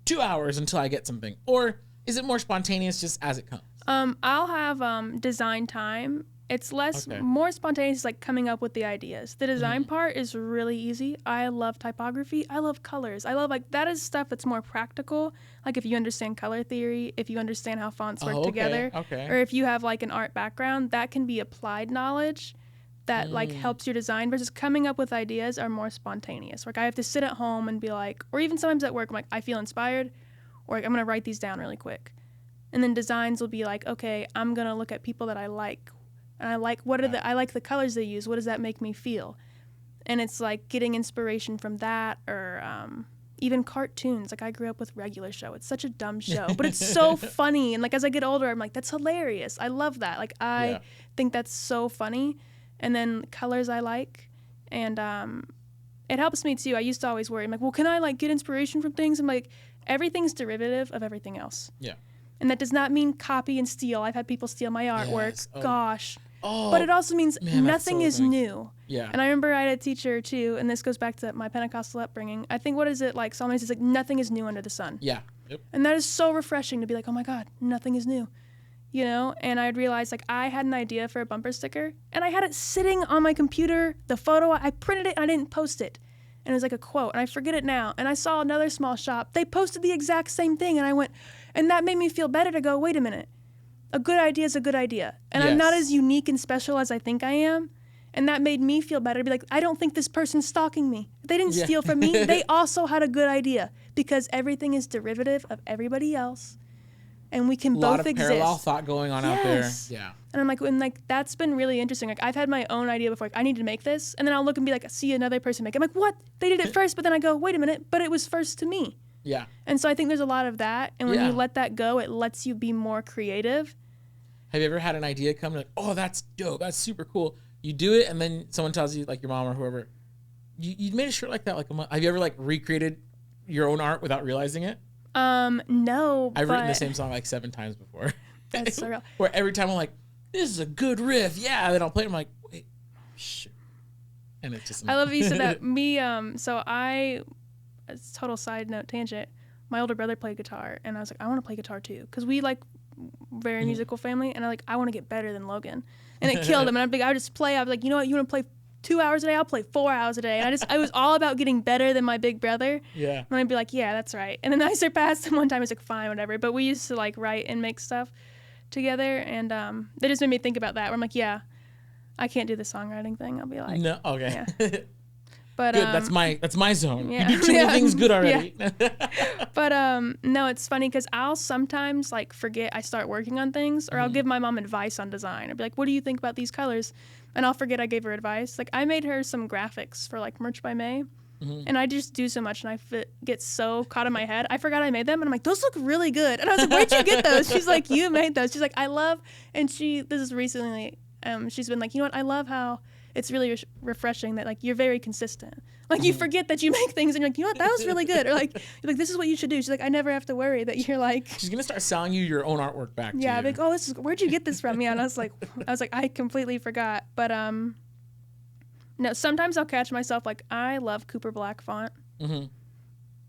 2 hours until I get something? Or is it more spontaneous just as it comes?
I'll have design time. It's more spontaneous, like coming up with the ideas. The design part is really easy. I love typography. I love colors. I love, like, that is stuff that's more practical. Like, if you understand color theory, if you understand how fonts work together, or if you have, like, an art background, that can be applied knowledge that, like, helps your design, versus coming up with ideas are more spontaneous. Like, I have to sit at home and be like, or even sometimes at work, I'm like, I feel inspired, or like, I'm going to write these down really quick. And then designs will be like, okay, I'm going to look at people that I like. And I like, I like the colors they use. What does that make me feel? And it's like getting inspiration from that, or even cartoons. Like, I grew up with Regular Show. It's such a dumb show, but it's so funny. And like, as I get older, I'm like, that's hilarious. I love that. Like, I think that's so funny. And then colors I like. And it helps me too. I used to always worry. I'm like, well, can I like get inspiration from things? I'm like, everything's derivative of everything else. Yeah. And that does not mean copy and steal. I've had people steal my artwork. Yes. Oh. Gosh. Oh, but it also means nothing is new. Yeah. And I remember I had a teacher too, and this goes back to my Pentecostal upbringing. I think, what is it like? Solomon says, like, nothing is new under the sun. Yeah. Yep. And that is so refreshing to be like, oh my God, nothing is new. You know? And I'd realize, like, I had an idea for a bumper sticker, and I had it sitting on my computer, the photo, I printed it, and I didn't post it. And it was like a quote, and I forget it now. And I saw another small shop. They posted the exact same thing, and I went, and that made me feel better to go, wait a minute. A good idea is a good idea. And I'm not as unique and special as I think I am. And that made me feel better to be like, I don't think this person's stalking me. They didn't steal from me. They also had a good idea, because everything is derivative of everybody else. And we can both exist. A lot of
parallel thought going on out there. Yeah.
And I'm like, and like, that's been really interesting. Like, I've had my own idea before. Like, I need to make this. And then I'll look and be like, see another person make it. I'm like, what? They did it first. But then I go, wait a minute. But it was first to me. Yeah. And so I think there's a lot of that. And when you let that go, it lets you be more creative.
Have you ever had an idea come like, oh, that's dope, that's super cool? You do it, and then someone tells you, like your mom or whoever, you made a shirt like that like a month. Have you ever like recreated your own art without realizing it?
No.
I've written the same song like 7 times before.
That's so real.
Where every time I'm like, this is a good riff, yeah. And then I'll play it. I'm like, wait, shit. And it's just.
I love that you said that. Me, so I, as total side note tangent, my older brother played guitar, and I was like, I want to play guitar too, because we like very musical family, and I want to get better than Logan, and it killed him. And I would just play. I was like, you know what, you want to play 2 hours a day? I'll play 4 hours a day. And I was all about getting better than my big brother. Yeah. And I'd be like, yeah, that's right. And then I surpassed him one time. I was like, fine, whatever. But we used to like write and make stuff together, and that just made me think about that. Where I'm like, yeah, I can't do the songwriting thing. I'll be like,
no, okay. Yeah. But good, that's my zone. Yeah. You do too many things good already. Yeah.
But no, it's funny because I'll sometimes like forget I start working on things, or I'll give my mom advice on design. I'll be like, what do you think about these colors? And I'll forget I gave her advice. Like, I made her some graphics for like Merch by May, and I just do so much, and I get so caught in my head. I forgot I made them, and I'm like, those look really good. And I was like, where'd you get those? She's like, you made those. She's like, I love, and this is recently, she's been like, you know what, I love how it's really refreshing that like you're very consistent. Like you forget that you make things and you're like, you know what, that was really good. Or like, you're like, this is what you should do. She's like, I never have to worry that you're like.
She's gonna start selling you your own artwork back.
Yeah,
to you.
Like, oh, where'd you get this from? Yeah, and I was like, I completely forgot. But no, sometimes I'll catch myself like, I love Cooper Black font, and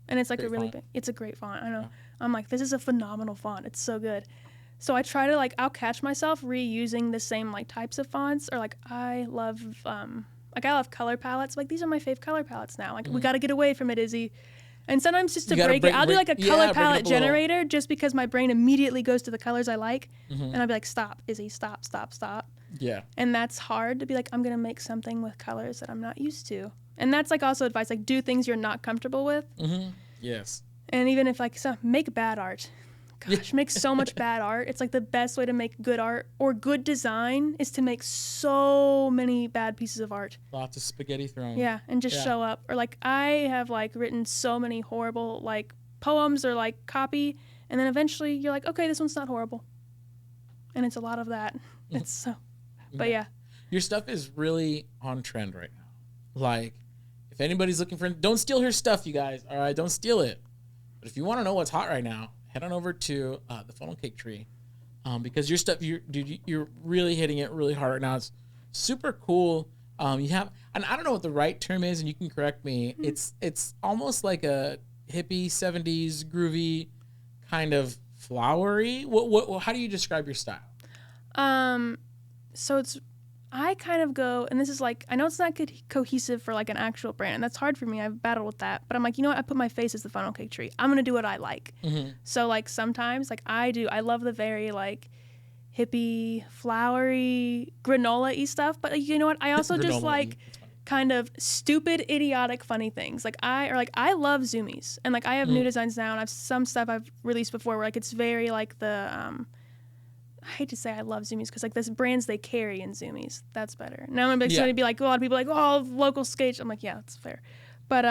it's like it's a great font. I know. Yeah. I'm like, this is a phenomenal font. It's so good. So I try to like, I'll catch myself reusing the same like types of fonts, or like I love color palettes. Like, these are my fave color palettes now. Like we got to get away from it, Izzy. And sometimes just to break it, I'll do like a color palette generator just because my brain immediately goes to the colors I like, and I'll be like, stop, Izzy, stop. Yeah. And that's hard to be like, I'm gonna make something with colors that I'm not used to. And that's like also advice, like do things you're not comfortable with. Yes. And even if like make bad art. Gosh, make so much bad art. It's like the best way to make good art or good design is to make so many bad pieces of art.
Lots of spaghetti thrown.
Yeah, and just show up. Or like I have like written so many horrible like poems or like copy, and then eventually you're like, okay, this one's not horrible. And it's a lot of that. It's so, but yeah.
Your stuff is really on trend right now. Like, if anybody's looking for, don't steal her stuff, you guys. All right, don't steal it. But if you want to know what's hot right now, head on over to the Funnel Cake Tree, because your stuff, you're really hitting it really hard right now. It's super cool. You have, and I don't know what the right term is, and you can correct me. It's almost like a hippie 70s groovy kind of flowery. What how do you describe your style?
So I kind of go, and this is like, I know it's not cohesive for like an actual brand, and that's hard for me. I've battled with that, but I'm like, you know what? I put my face as the funnel cake tree. I'm gonna do what I like. So like sometimes, like I love the very like hippie, flowery, granola-y stuff. But like, you know what? I also just like kind of stupid, idiotic, funny things. Like I love Zoomies, and like I have new designs now, and I've some stuff I've released before where like it's very like the I hate to say I love Zoomies because like this brands they carry in Zoomies. That's better. Now I'm going to be like, a lot of people are like, oh, local skate. I'm like, yeah, that's fair. But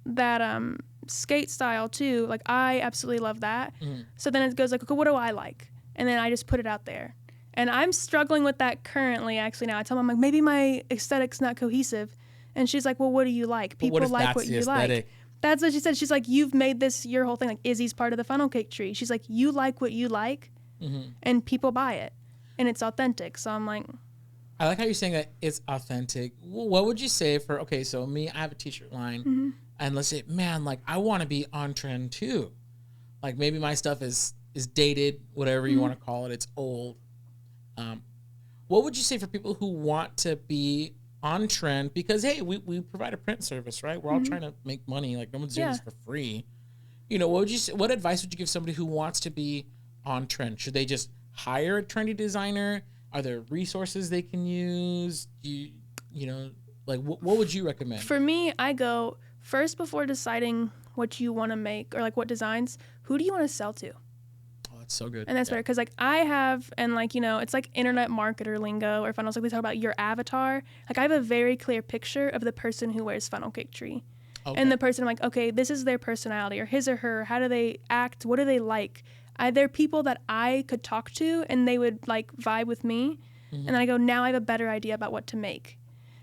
that skate style too, like I absolutely love that. So then it goes like, okay, what do I like? And then I just put it out there. And I'm struggling with that currently actually now. I tell them, I'm like, maybe my aesthetic's not cohesive. And she's like, well, what do you like? People like what you like. That's what she said. She's like, you've made this your whole thing. Like Izzy's part of the funnel cake tree. She's like, you like what you like. And people buy it, and it's authentic. So I'm like,
I like how you're saying that it's authentic. What would you say for, okay, so me, I have a t-shirt line, and let's say, man, like I want to be on trend too. Like maybe my stuff is dated, whatever you want to call it, it's old. What would you say for people who want to be on trend? Because hey, we provide a print service, right? We're all trying to make money. Like no one's doing this for free. You know, what advice would you give somebody who wants to be on trend? Should they just hire a trendy designer? Are there resources they can use? You know, like what would you recommend?
For me, I go first before deciding what you want to make or like what designs, who do you want to sell to?
Oh, that's so good.
And that's better because like I have, and like, you know, it's like internet marketer lingo or funnels. Like they talk about your avatar. Like I have a very clear picture of the person who wears funnel cake tree. Okay. And the person, I'm like, okay, this is their personality or his or her. How do they act? What do they like? They're people that I could talk to and they would like vibe with me. And then I go, now I have a better idea about what to make.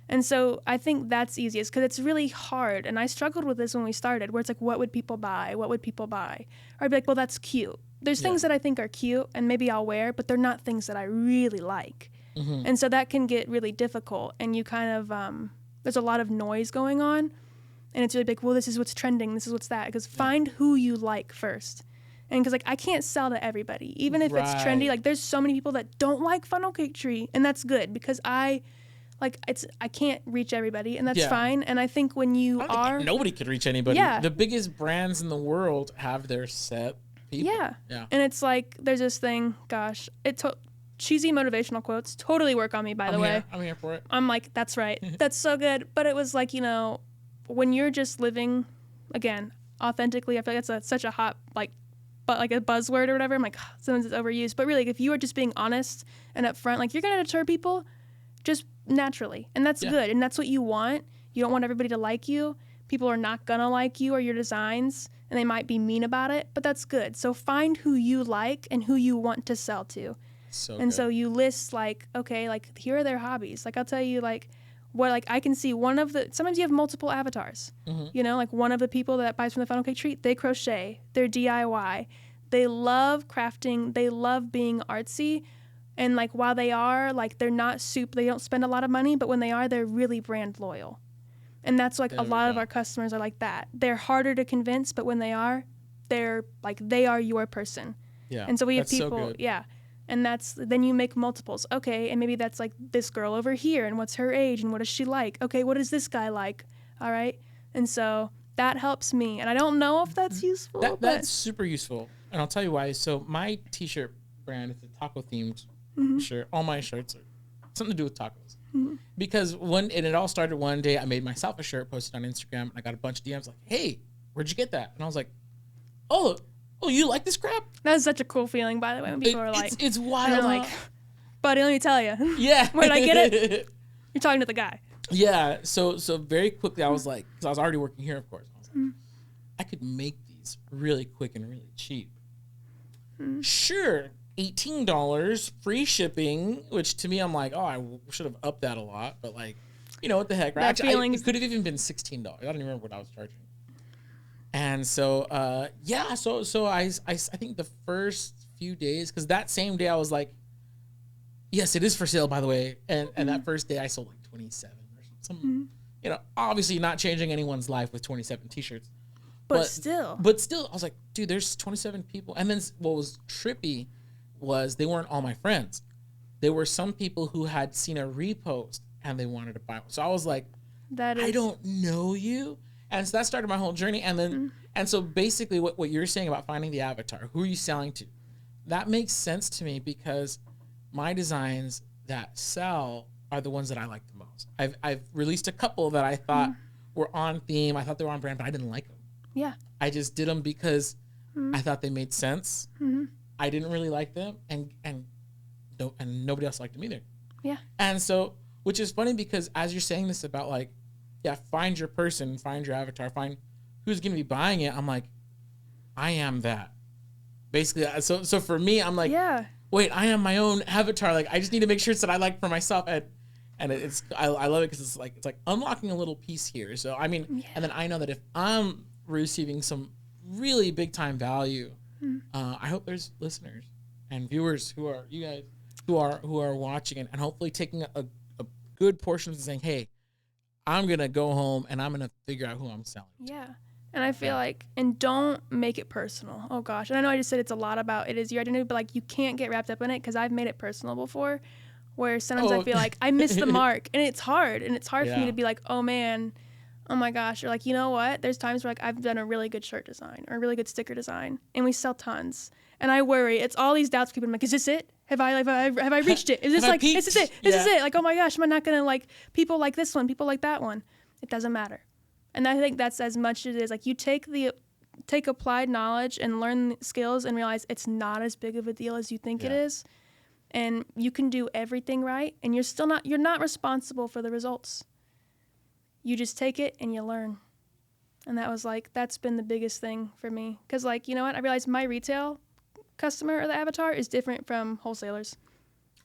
And so I think that's easiest because it's really hard. And I struggled with this when we started where it's like, what would people buy? What would people buy? Or I'd be like, well, that's cute. There's things that I think are cute and maybe I'll wear, but they're not things that I really like. And so that can get really difficult. And you kind of, there's a lot of noise going on. And it's really big, well, this is what's trending. This is what's that. Because find who you like first. And because, like, I can't sell to everybody. Even if it's trendy, like, there's so many people that don't like funnel cake tree. And that's good because I can't reach everybody. And that's fine. And I think when you are...
Nobody could reach anybody. Yeah. The biggest brands in the world have their set people.
Yeah. And it's like, there's this thing, gosh, cheesy motivational quotes totally work on me, by the way.
I'm here for it.
I'm like, that's right. That's so good. But it was like, you know, when you're just living, again, authentically, I feel like that's such a hot, like a buzzword or whatever. I'm like, sometimes it's overused. But really, like, if you are just being honest and upfront, like, you're going to deter people just naturally. And that's good. And that's what you want. You don't want everybody to like you. People are not going to like you or your designs, and they might be mean about it, but that's good. So find who you like and who you want to sell to. So you list, like, okay, like, here are their hobbies. Like, I'll tell you, like, what, like, I can see sometimes you have multiple avatars, you know, like one of the people that buys from the funnel cake tree, they crochet, they're DIY, they love crafting, they love being artsy. And like, while they are like, they don't spend a lot of money, but when they are, they're really brand loyal. And that's like a lot of our customers are like that. They're harder to convince, but when they are, they're like, they are your person.
Yeah.
And so we have people, and then you make multiples. Okay, and maybe that's like this girl over here, and what's her age, and what does she like? Okay, what does this guy like? All right. And so that helps me. And I don't know if that's useful.
That's super useful. And I'll tell you why. So my t-shirt brand is a taco themed shirt. All my shirts are something to do with tacos. Because it all started one day. I made myself a shirt, posted on Instagram, and I got a bunch of DMs like, hey, where'd you get that? And I was like, oh, you like this crap?
That's such a cool feeling, by the way, when people are like...
It's wild.
And I'm like, buddy, let me tell you.
Yeah.
Where'd I get it? You're talking to the guy.
Yeah. So very quickly, I was like... Because I was already working here, of course. I was like, I could make these really quick and really cheap. Sure, $18, free shipping, which to me, I'm like, oh, I should have upped that a lot. But like, you know, what the heck, right? Actually, it could have even been $16. I don't even remember what I was charging. And so, so I think the first few days, because that same day I was like, yes, it is for sale, by the way. And that first day I sold like 27 or something. You know, obviously not changing anyone's life with 27 t-shirts.
But still,
I was like, dude, there's 27 people. And then what was trippy was they weren't all my friends. There were some people who had seen a repost and they wanted to buy one. So I was like, I don't know you. And so that started my whole journey. And then, and so basically what you're saying about finding the avatar, who are you selling to? That makes sense to me because my designs that sell are the ones that I like the most. I've released a couple that I thought were on theme. I thought they were on brand, but I didn't like them.
Yeah.
I just did them because I thought they made sense. I didn't really like them, and nobody else liked them either.
Yeah.
And so, which is funny because as you're saying this about like, find your person, find your avatar, find who's going to be buying it. I'm like, I am that. Basically, so for me, I'm like, wait, I am my own avatar. Like, I just need to make sure it's that I like for myself, and it's I love it because it's like unlocking a little piece here. So I mean, and then I know that if I'm receiving some really big time value, I hope there's listeners and viewers who are you guys who are watching and hopefully taking a good portion of saying, hey, I'm gonna go home and I'm gonna figure out who I'm selling.
Yeah. And I feel like, and don't make it personal. Oh gosh. And I know I just said it's a lot about it is your identity, but like you can't get wrapped up in it because I've made it personal before where sometimes I feel like I missed the mark and it's hard. And it's hard for me to be like, oh man, oh my gosh. Or like, you know what? There's times where like I've done a really good shirt design or a really good sticker design and we sell tons. And I worry. It's all these doubts. People are like, is this it? Have I reached it? Is this like, is this it? Is this it? Like, oh my gosh, am I not going to like people like this one, people like that one? It doesn't matter. And I think that's as much as it is like you take applied knowledge and learn skills and realize it's not as big of a deal as you think it is. And you can do everything right. And you're not responsible for the results. You just take it and you learn. And that's been the biggest thing for me. Cause like, you know what? I realized my retail customer or the avatar is different from wholesalers.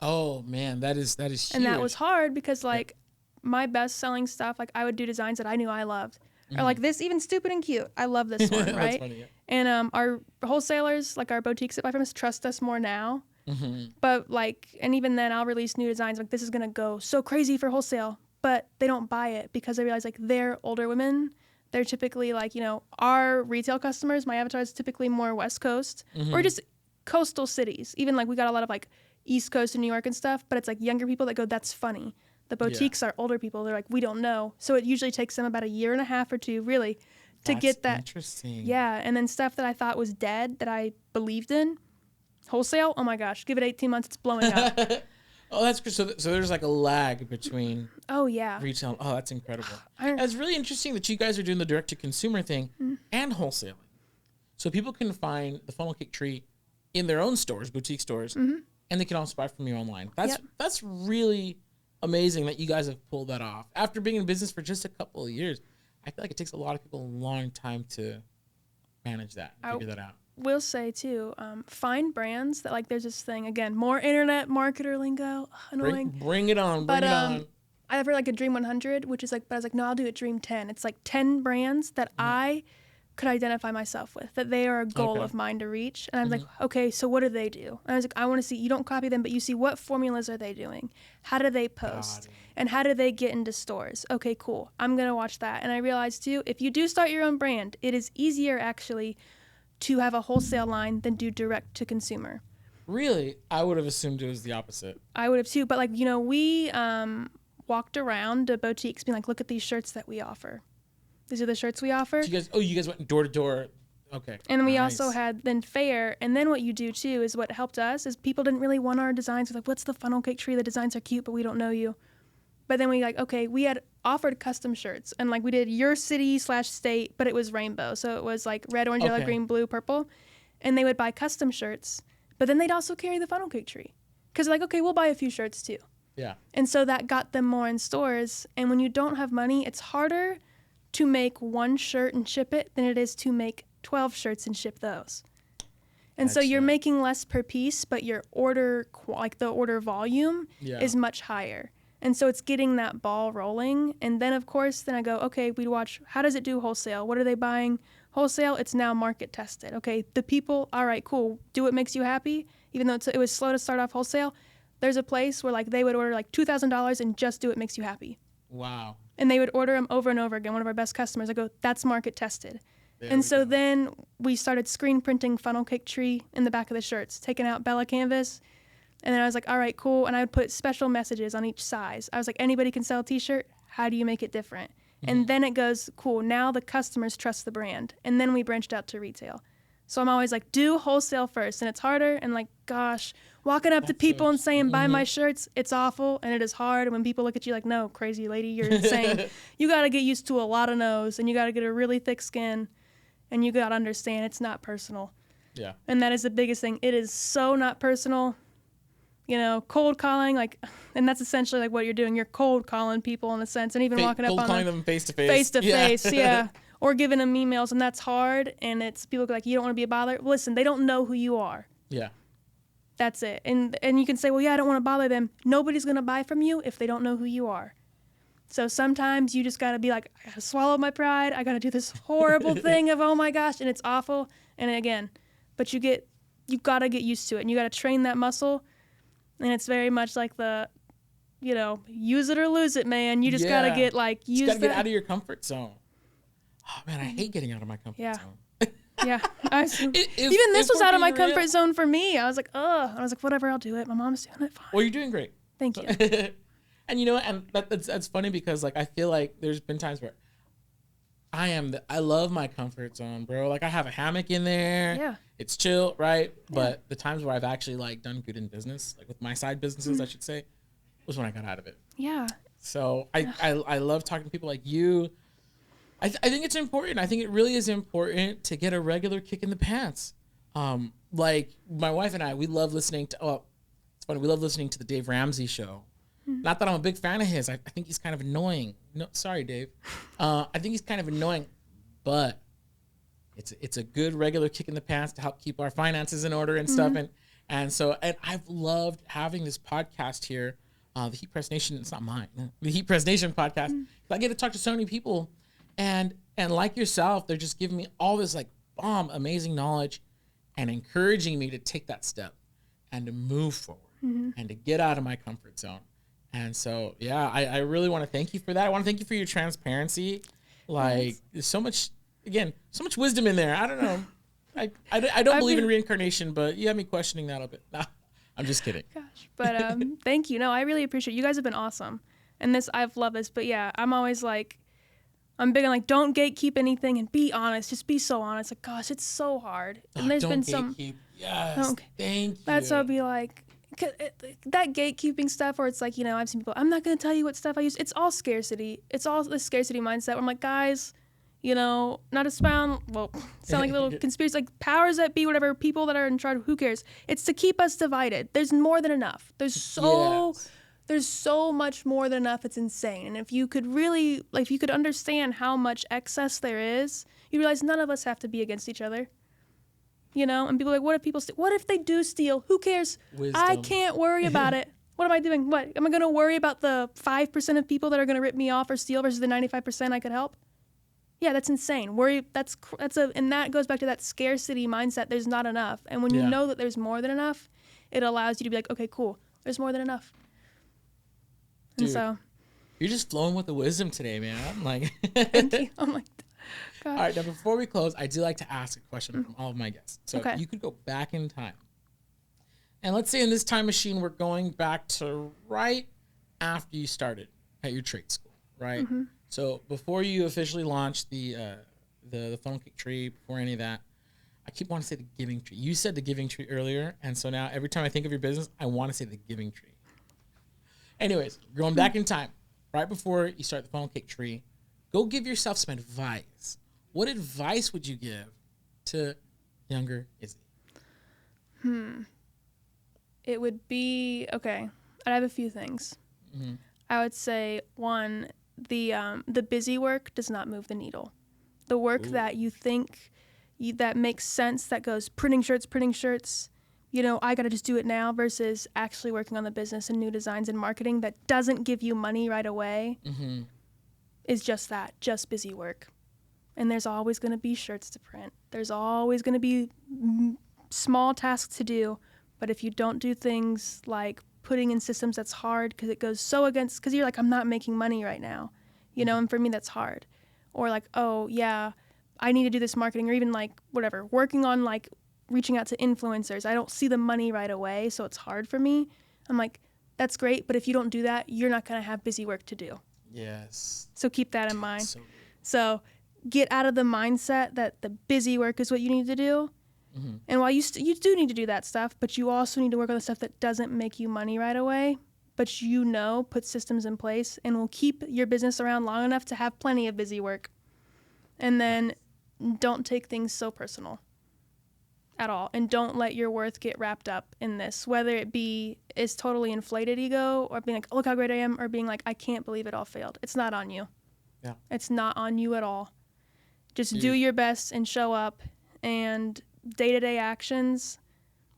Oh man, that is huge.
And that was hard because like, my best selling stuff, like I would do designs that I knew I loved. Or like this, even stupid and cute. I love this one, right? That's funny, And our wholesalers, like our boutiques that buy from us, trust us more now. But like, and even then I'll release new designs. Like this is going to go so crazy for wholesale, but they don't buy it because they realize like they're older women. They're typically like, you know, our retail customers, my avatar is typically more West Coast or just coastal cities. Even like we got a lot of like East Coast and New York and stuff, but it's like younger people that go, that's funny. The boutiques are older people. They're like, we don't know. So it usually takes them about a year and a half or two, really, to get that.
Interesting.
Yeah. And then stuff that I thought was dead that I believed in, wholesale, oh my gosh, give it 18 months, it's blowing up.
Oh, that's good. So there's like a lag between retail. Oh, that's incredible. It's really interesting that you guys are doing the direct-to-consumer thing and wholesaling. So people can find the Funnel Cake Tree in their own stores, boutique stores, and they can also buy from you online. That's really amazing that you guys have pulled that off. After being in business for just a couple of years, I feel like it takes a lot of people a long time to manage that, figure that out.
Will say too, find brands that like there's this thing again, more internet marketer lingo, annoying.
Bring it on, bring it on.
I have like a Dream 100, which is like, but I was like, no, I'll do a Dream 10. It's like 10 brands that I could identify myself with, that they are a goal of mine to reach. And I was like, okay, so what do they do? And I was like, I want to see, you don't copy them, but you see what formulas are they doing? How do they post? And how do they get into stores? Okay, cool. I'm going to watch that. And I realized too, if you do start your own brand, it is easier actually to have a wholesale line than do direct to consumer.
Really? I would have assumed it was the opposite.
I would have too. But like, you know, we walked around to boutiques being like, look at these shirts that we offer. These are the shirts we offer.
So you guys went door to door. Okay.
And we also had then fair. And then what you do too is what helped us is people didn't really want our designs. They're like, what's the Funnel Cake Tree? The designs are cute, but we don't know you. But then we like, okay, we had offered custom shirts and like we did your city/state, but it was rainbow. So it was like red, orange, yellow, green, blue, purple. And they would buy custom shirts, but then they'd also carry the Funnel Cake Tree. Cause like, okay, we'll buy a few shirts too.
Yeah.
And so that got them more in stores. And when you don't have money, it's harder to make one shirt and ship it than it is to make 12 shirts and ship those. And so you're making less per piece, but your order, like the order volume is much higher. And so it's getting that ball rolling. And then, of course, then I go, okay, we watch, how does it do wholesale? What are they buying? Wholesale, it's now market tested. Okay, the people, all right, cool. Do what makes you happy. Even though it was slow to start off wholesale, there's a place where like they would order like $2,000 and just do what makes you happy.
Wow.
And they would order them over and over again. One of our best customers, I go, that's market tested. And so then we started screen printing funnel cake tree in the back of the shirts, taking out Bella canvas. And then I was like, all right, cool. And I would put special messages on each size. I was like, anybody can sell a t-shirt. How do you make it different? Mm-hmm. And then it goes, cool, now the customers trust the brand. And then we branched out to retail. So I'm always like, do wholesale first. And it's harder. And like, gosh, walking up to people and saying, buy my shirts, it's awful. And it is hard. And when people look at you like, no, crazy lady, you're insane. You got to get used to a lot of no's. And you got to get a really thick skin. And you got to understand it's not personal.
Yeah.
And that is the biggest thing. It is so not personal. You know, cold calling, like, and that's essentially like what you're doing. You're cold calling people in a sense, and even walking up on them.
Cold calling them face to face.
Face to face, yeah. Or giving them emails, and that's hard. And it's people go like, you don't want to be a bother. Listen, they don't know who you are.
Yeah.
That's it. And you can say, well, yeah, I don't want to bother them. Nobody's gonna buy from you if they don't know who you are. So sometimes you just gotta be like, I gotta swallow my pride. I gotta do this horrible thing of, oh my gosh, and it's awful. And again, but you've gotta get used to it, and you gotta train that muscle. And it's very much like the, you know, use it or lose it, man. You just got to get like,
you got to get out of your comfort zone. Oh, man, I hate getting out of my comfort zone.
Yeah. Even this was out of my comfort zone for me. I was like, ugh. I was like, whatever, I'll do it. My mom's doing it. Fine.
Well, you're doing great.
Thank you.
And you know, and that's funny because like, I feel like there's been times where I love my comfort zone, bro. Like I have a hammock in there.
Yeah.
It's chill, right? Yeah. But the times where I've actually like done good in business, like with my side businesses, I should say, was when I got out of it.
Yeah.
So I love talking to people like you. I think it's important. I think it really is important to get a regular kick in the pants. Like my wife and I, we love listening to, it's funny. We love listening to the Dave Ramsey show. Not that I'm a big fan of his. I think he's kind of annoying. No, sorry, Dave. I think he's kind of annoying, but it's a good regular kick in the pants to help keep our finances in order and stuff. And so I've loved having this podcast here, the Heat Press Nation. It's not mine, the Heat Press Nation podcast. I get to talk to so many people, and like yourself, they're just giving me all this like amazing knowledge, and encouraging me to take that step and to move forward and to get out of my comfort zone. And so, yeah, I really want to thank you for that. I want to thank you for your transparency. Like, there's so much wisdom in there. I don't know. I don't believe in reincarnation, but you have me questioning that a bit. Nah, I'm just kidding.
Gosh, but thank you. No, I really appreciate it. You guys have been awesome. And I've loved this. But yeah, I'm always like, I'm big on like, don't gatekeep anything and be honest. Just be so honest. Like, gosh, it's so hard. And there's been some.
Yes, thank you.
That's what I'll be like. That gatekeeping stuff where it's like, you know, I've seen people, I'm not going to tell you what stuff I use. It's all scarcity. It's all the scarcity mindset where I'm like, guys, you know, not to sound like a little conspiracy, like powers that be, whatever, people that are in charge, who cares? It's to keep us divided. There's more than enough. There's so much more than enough. It's insane. And if you could really, like, if you could understand how much excess there is, you realize none of us have to be against each other. You know, and people are like, what if people steal? What if they do steal? Who cares? Wisdom. I can't worry about it. What am I doing? What? Am I going to worry about the 5% of people that are going to rip me off or steal versus the 95% I could help? Yeah, that's insane. And that goes back to that scarcity mindset. There's not enough. And when you know that there's more than enough, it allows you to be like, okay, cool. There's more than enough.
Dude, and so. You're just flowing with the wisdom today, man. I'm like.
Thank you. Oh my gosh.
All right, now before we close, I do like to ask a question from all of my guests. So you could go back in time. And let's say in this time machine, we're going back to right after you started at your trade school, right? Mm-hmm. So before you officially launched the funnel cake tree, before any of that, I keep wanting to say the giving tree. You said the giving tree earlier, and so now every time I think of your business, I want to say the giving tree. Anyways, going back in time, right before you start the funnel cake tree, go give yourself some advice. What advice would you give to younger Izzy?
It would be, okay, I'd have a few things. Mm-hmm. I would say, one, the busy work does not move the needle. The work that you think that makes sense, that goes printing shirts, you know, I got to just do it now versus actually working on the business and new designs and marketing that doesn't give you money right away is just that, just busy work. And there's always going to be shirts to print. There's always going to be small tasks to do. But if you don't do things like putting in systems, that's hard because it goes so against, because you're like, I'm not making money right now, you know, and for me, that's hard. Or like, oh, yeah, I need to do this marketing, or even like whatever, working on like reaching out to influencers. I don't see the money right away, so it's hard for me. I'm like, that's great, but if you don't do that, you're not going to have busy work to do.
Yes.
So keep that in mind. So get out of the mindset that the busy work is what you need to do. Mm-hmm. And while you do need to do that stuff, but you also need to work on the stuff that doesn't make you money right away, but put systems in place and will keep your business around long enough to have plenty of busy work. And then don't take things so personal at all. And don't let your worth get wrapped up in this, whether it be is totally inflated ego or being like, oh, look how great I am, or being like, I can't believe it all failed. It's not on you. Yeah. It's not on you at all. Just do your best and show up, and day-to-day actions,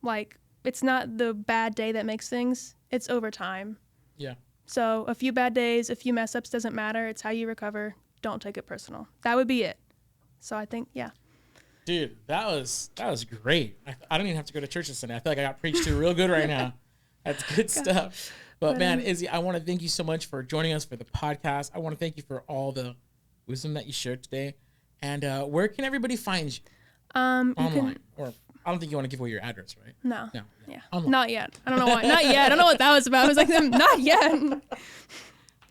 like, it's not the bad day that makes things, it's over time. Yeah. So a few bad days, a few mess ups doesn't matter. It's how you recover. Don't take it personal. That would be it. So I think, yeah.
Dude, that was great. I don't even have to go to church this Sunday. I feel like I got preached to real good right now. That's good stuff. But man, Izzy, I want to thank you so much for joining us for the podcast. I want to thank you for all the wisdom that you shared today. And where can everybody find you? Online. Or I don't think you want to give away your address, right?
No. Yeah. Online. Not yet. I don't know why. Not yet. I don't know what that was about. I was like, not yet.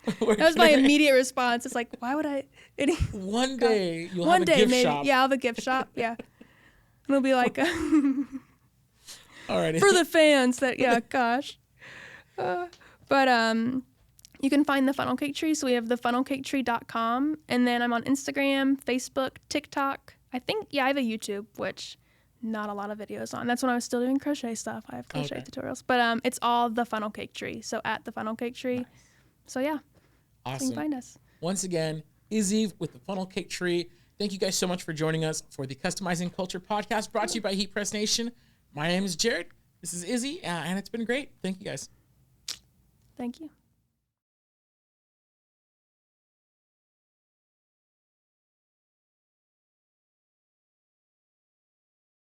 That was my immediate response. It's like, why would I?
One day you'll have a gift shop.
Yeah, I'll have a gift shop. Yeah. And it'll be like,
all right.
For the fans that, yeah, gosh. But you can find the Funnel Cake Tree. So we have thefunnelcaketree.com. And then I'm on Instagram, Facebook, TikTok. I have a YouTube, which not a lot of videos on. That's when I was still doing crochet stuff. I have crochet tutorials. But it's all the Funnel Cake Tree. So at the Funnel Cake Tree. Nice. So yeah.
Awesome.
So you can find us.
Once again, Izzy with the Funnel Cake Tree. Thank you guys so much for joining us for the Customizing Culture podcast brought to you by Heat Press Nation. My name is Jared. This is Izzy, and it's been great. Thank you guys.
Thank you.